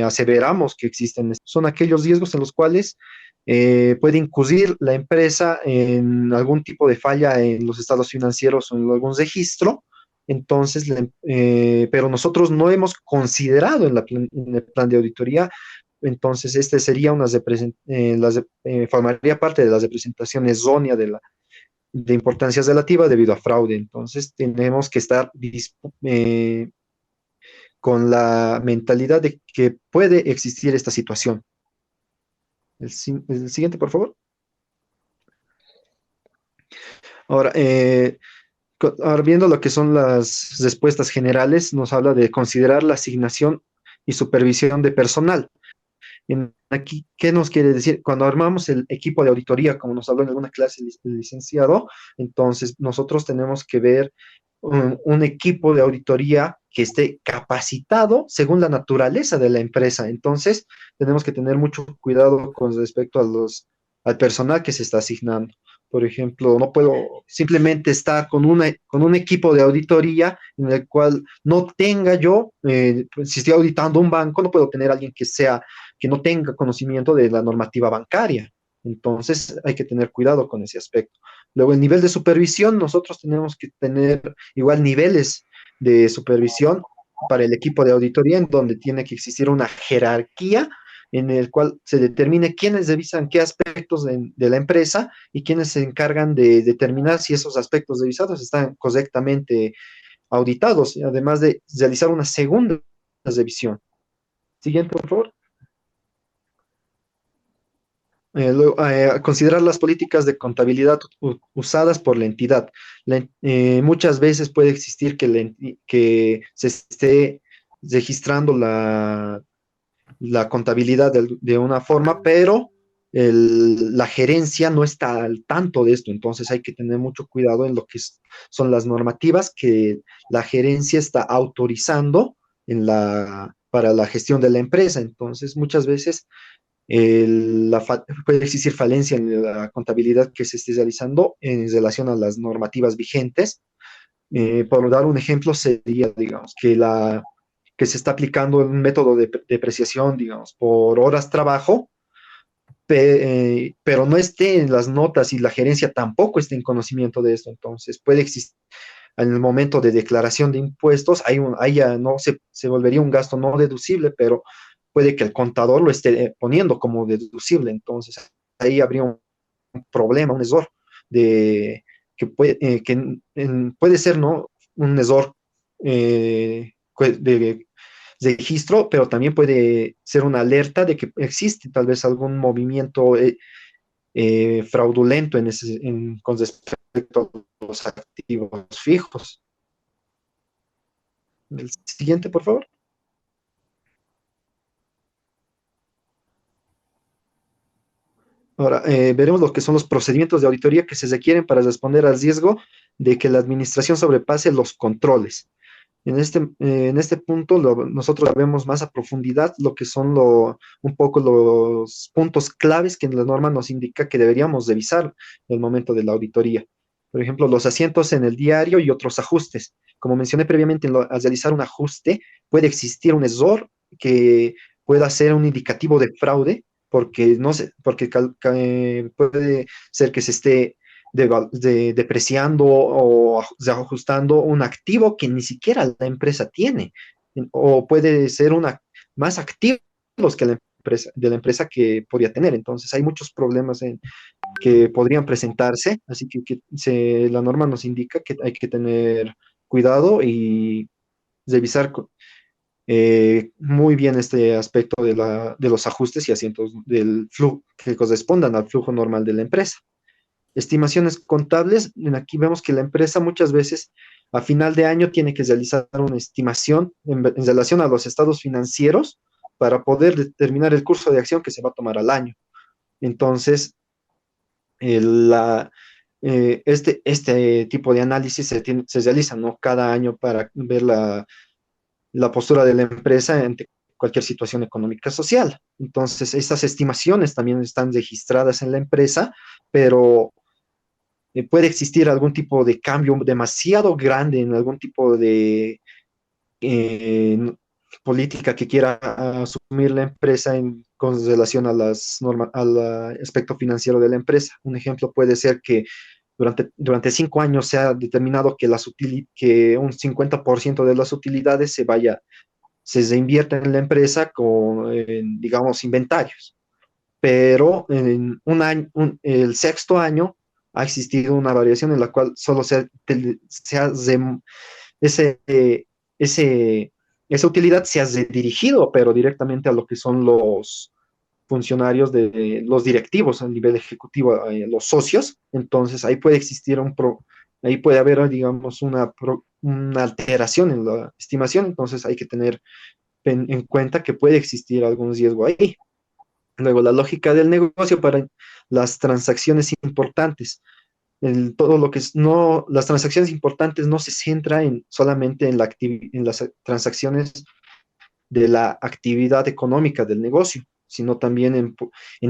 aseveramos que existen, son aquellos riesgos en los cuales puede incurrir la empresa en algún tipo de falla en los estados financieros o en algún registro, entonces, pero nosotros no hemos considerado en el plan de auditoría, entonces este sería formaría parte de las representaciones erróneas de importancia relativa debido a fraude. Entonces, tenemos que estar con la mentalidad de que puede existir esta situación. El siguiente, por favor. Ahora, ahora, viendo lo que son las respuestas generales, nos habla de considerar la asignación y supervisión de personal. Aquí, ¿qué nos quiere decir? Cuando armamos el equipo de auditoría, como nos habló en alguna clase el licenciado, entonces nosotros tenemos que ver un equipo de auditoría que esté capacitado según la naturaleza de la empresa. Entonces, tenemos que tener mucho cuidado con respecto al personal que se está asignando. Por ejemplo, no puedo simplemente estar con un equipo de auditoría en el cual no tenga yo, si estoy auditando un banco, no puedo tener alguien que no tenga conocimiento de la normativa bancaria. Entonces hay que tener cuidado con ese aspecto. Luego, el nivel de supervisión, nosotros tenemos que tener igual niveles de supervisión para el equipo de auditoría, en donde tiene que existir una jerarquía en el cual se determine quiénes revisan qué aspectos de la empresa y quiénes se encargan de determinar si esos aspectos revisados están correctamente auditados, además de realizar una segunda revisión. Siguiente, por favor. Luego, considerar las políticas de contabilidad usadas por la entidad. Muchas veces puede existir que se esté registrando la contabilidad de una forma, pero la gerencia no está al tanto de esto, entonces hay que tener mucho cuidado en lo que son las normativas que la gerencia está autorizando para la gestión de la empresa. Entonces, muchas veces puede existir falencia en la contabilidad que se esté realizando en relación a las normativas vigentes. Por dar un ejemplo, sería, digamos, que que se está aplicando un método de depreciación, digamos, por horas trabajo, pero no esté en las notas y la gerencia tampoco esté en conocimiento de esto. Entonces, puede existir en el momento de declaración de impuestos, ahí ya no se volvería un gasto no deducible, pero puede que el contador lo esté poniendo como deducible. Entonces, ahí habría un problema, un error puede ser, ¿no? Un error de registro, pero también puede ser una alerta de que existe tal vez algún movimiento fraudulento con respecto a los activos fijos. El siguiente, por favor. Ahora, veremos lo que son los procedimientos de auditoría que se requieren para responder al riesgo de que la administración sobrepase los controles. En este punto, nosotros vemos más a profundidad lo que son un poco los puntos claves que la norma nos indica que deberíamos revisar en el momento de la auditoría. Por ejemplo, los asientos en el diario y otros ajustes. Como mencioné previamente, al realizar un ajuste puede existir un error que pueda ser un indicativo de fraude, porque no sé, porque puede ser que se esté depreciando o ajustando un activo que ni siquiera la empresa tiene, o puede ser más activos que de la empresa que podría tener. Entonces hay muchos problemas que podrían presentarse, así que la norma nos indica que hay que tener cuidado y revisar muy bien este aspecto de los ajustes y asientos del flujo que correspondan al flujo normal de la empresa. Estimaciones contables, aquí vemos que la empresa muchas veces a final de año tiene que realizar una estimación en relación a los estados financieros para poder determinar el curso de acción que se va a tomar al año. Entonces, este tipo de análisis se realiza, ¿no? Cada año para ver la postura de la empresa ante cualquier situación económica social. Entonces, estas estimaciones también están registradas en la empresa, pero puede existir algún tipo de cambio demasiado grande en algún tipo de política que quiera asumir la empresa con relación a al aspecto financiero de la empresa. Un ejemplo puede ser que durante 5 años se ha determinado que un 50% de las utilidades se reinvierte en la empresa digamos, inventarios. Pero en el sexto año ha existido una variación en la cual solo ese, esa utilidad se ha redirigido, pero directamente a lo que son los funcionarios de los directivos a nivel ejecutivo, los socios. Entonces ahí puede existir ahí puede haber, digamos, una alteración en la estimación. Entonces hay que tener en cuenta que puede existir algún riesgo ahí. Luego, la lógica del negocio para las transacciones importantes. Todo lo que las transacciones importantes no se centra solamente en las transacciones de la actividad económica del negocio, sino también en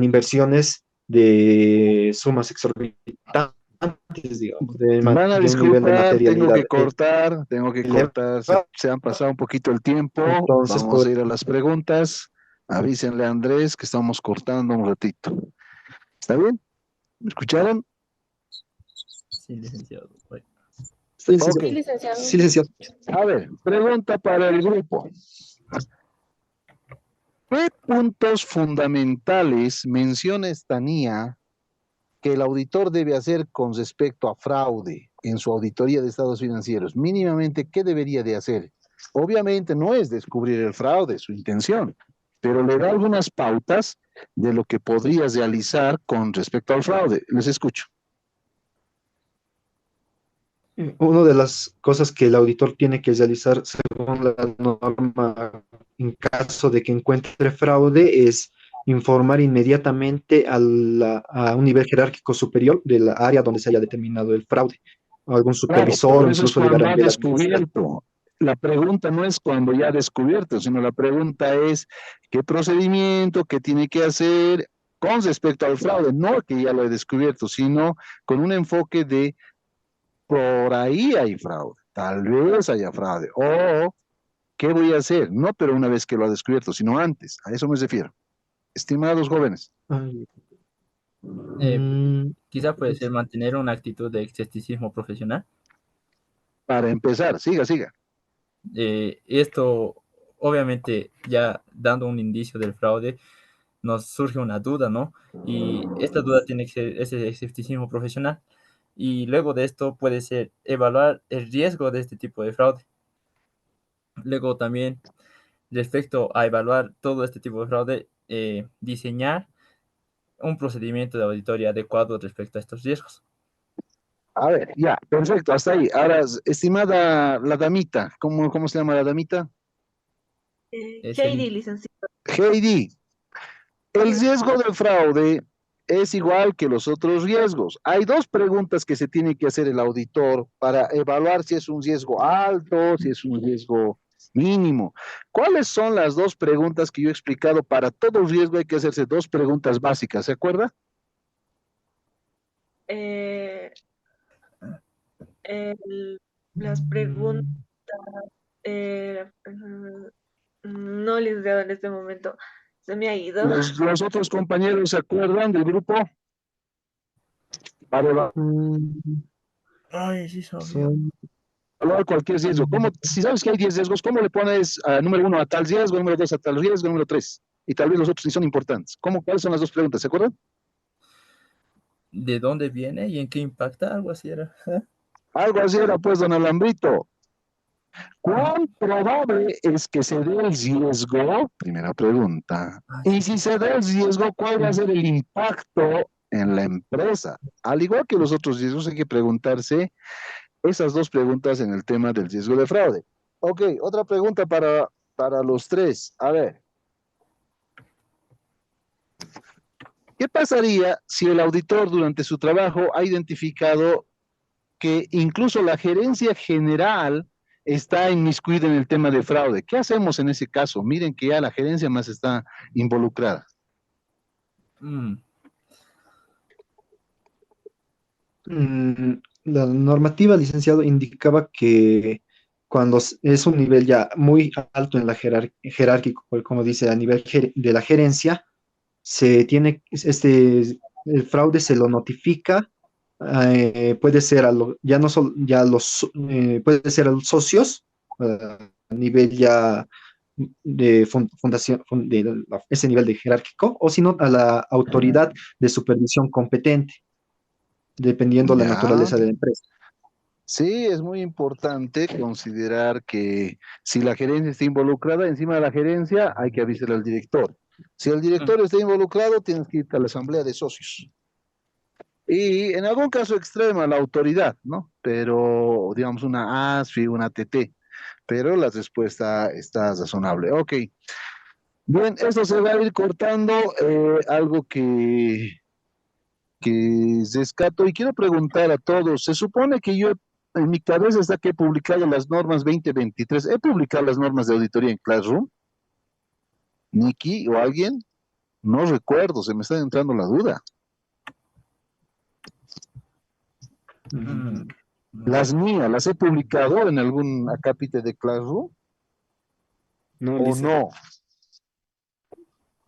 inversiones de sumas exorbitantes, digamos, Van a de un nivel de disculpar, materialidad. tengo que cortar, se han pasado un poquito el tiempo, Entonces, vamos a ir a las preguntas, avísenle a Andrés que estamos cortando un ratito. ¿Está bien? ¿Me escucharon? Sí, licenciado. Sí, Ok. licenciado. Sí, licenciado. A ver, pregunta para el grupo. ¿Qué puntos fundamentales menciona Estanía que el auditor debe hacer con respecto a fraude en su auditoría de estados financieros? Mínimamente, ¿qué debería de hacer? Obviamente no es descubrir el fraude, su intención, pero le da algunas pautas de lo que podrías realizar con respecto al fraude. Les escucho. Una de las cosas que el auditor tiene que realizar según la norma en caso de que encuentre fraude es informar inmediatamente a un nivel jerárquico superior de la área donde se haya determinado el fraude, a algún supervisor Claro, o eso es incluso llegar cuando a ha nivel administrativo. descubierto. La pregunta no es cuando ya ha descubierto, sino la pregunta es qué procedimiento, qué tiene que hacer con respecto al fraude, no que ya lo he descubierto, sino con un enfoque de por ahí hay fraude, tal vez haya fraude, o ¿Qué voy a hacer? No, pero una vez que lo ha descubierto, sino antes. A eso me refiero. Estimados jóvenes. Ay, Quizá puede ser mantener una actitud de escepticismo profesional. Para empezar, siga, siga. Esto, obviamente, ya dando un indicio del fraude, nos surge una duda, ¿no? Y esta duda tiene que ser ese escepticismo profesional. Y luego de esto puede ser evaluar el riesgo de este tipo de fraude. Luego también, respecto a evaluar todo este tipo de fraude, diseñar un procedimiento de auditoría adecuado respecto a estos riesgos. A ver, ya, perfecto, hasta ahí. Ahora, estimada la damita, ¿cómo se llama la damita? Heidi, licenciado. Heidi, el riesgo del fraude es igual que los otros riesgos. Hay dos preguntas que se tiene que hacer el auditor para evaluar si es un riesgo alto, si es un riesgo mínimo. ¿Cuáles son las dos preguntas que yo he explicado? Para todo riesgo hay que hacerse dos preguntas básicas, ¿se acuerda? Las preguntas, no, licenciado, en este momento se me ha ido. Los otros compañeros se acuerdan del grupo para Ay, sí, evaluar cualquier riesgo. Si sabes que hay 10 riesgos, ¿cómo le pones número 1 a tal riesgo, número 2 a tal riesgo, número 3? Y tal vez los otros sí son importantes. ¿Cuáles son las dos preguntas? ¿Se acuerdan? ¿De dónde viene y en qué impacta? Algo así era. Algo así era, pues, don Alambrito. ¿Cuán probable es que se dé el riesgo? Primera pregunta. Y si se da el riesgo, ¿cuál va a ser el impacto en la empresa? Al igual que los otros riesgos, hay que preguntarse esas dos preguntas en el tema del riesgo de fraude. Ok, otra pregunta para los tres. A ver. ¿Qué pasaría si el auditor durante su trabajo ha identificado que incluso la gerencia general está inmiscuida en el tema de fraude? ¿Qué hacemos en ese caso? Miren que ya la gerencia más está involucrada. La normativa, licenciado, indicaba que cuando es un nivel ya muy alto en la jerárquico, como dice, a nivel de la gerencia, se tiene, el fraude se lo notifica, puede ser ya no solo, ya puede ser a los socios, a nivel ya de fundación, ese nivel de jerárquico, o sino a la autoridad de supervisión competente, dependiendo la Ya. naturaleza de la empresa. Sí, es muy importante considerar que si la gerencia está involucrada, encima de la gerencia hay que avisar al director. Si el director está involucrado, tienes que ir a la asamblea de socios. Y en algún caso extremo, la autoridad, ¿no? Pero, digamos, una ASFI, una ATT. Pero la respuesta está razonable. Ok. Bien, esto se va a ir cortando. Algo que rescato y quiero preguntar a todos. Se supone que yo, en mi cabeza está que he publicado las normas 2023. ¿He publicado las normas de auditoría en Classroom? ¿Nikki o alguien? No recuerdo, se me está entrando la duda. Las mías, ¿las he publicado en algún acápite de Classroom? No, ¿O no?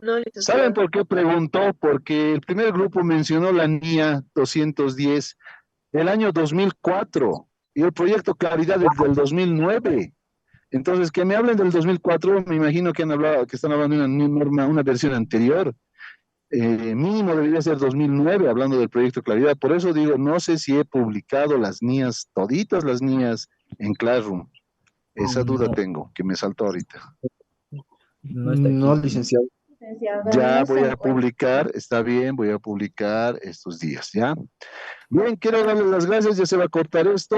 No, ¿Saben licenciado. por qué preguntó? Porque el primer grupo mencionó la NIA 210 del año 2004 y el proyecto Claridad del 2009. Entonces, que me hablen del 2004, me imagino que están hablando de una norma, una versión anterior. Mínimo debería ser 2009, hablando del proyecto Claridad. Por eso digo, no sé si he publicado las NIAs, toditas las NIAs en Classroom. Esa duda tengo, que me saltó ahorita. No está aquí. No, licenciado. Ya voy a publicar, está bien, voy a publicar estos días, ¿ya? Bien, quiero darles las gracias, ya se va a cortar esto.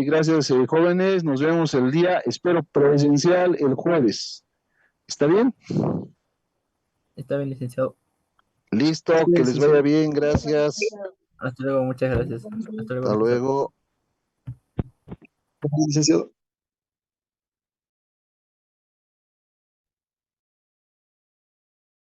Gracias, jóvenes, nos vemos el día, espero presencial el jueves. ¿Está bien? Está bien, licenciado. Listo, Sí, que les licenciado. vaya bien, gracias. Hasta luego, muchas gracias. Hasta luego, Hasta licenciado. luego. Licenciado.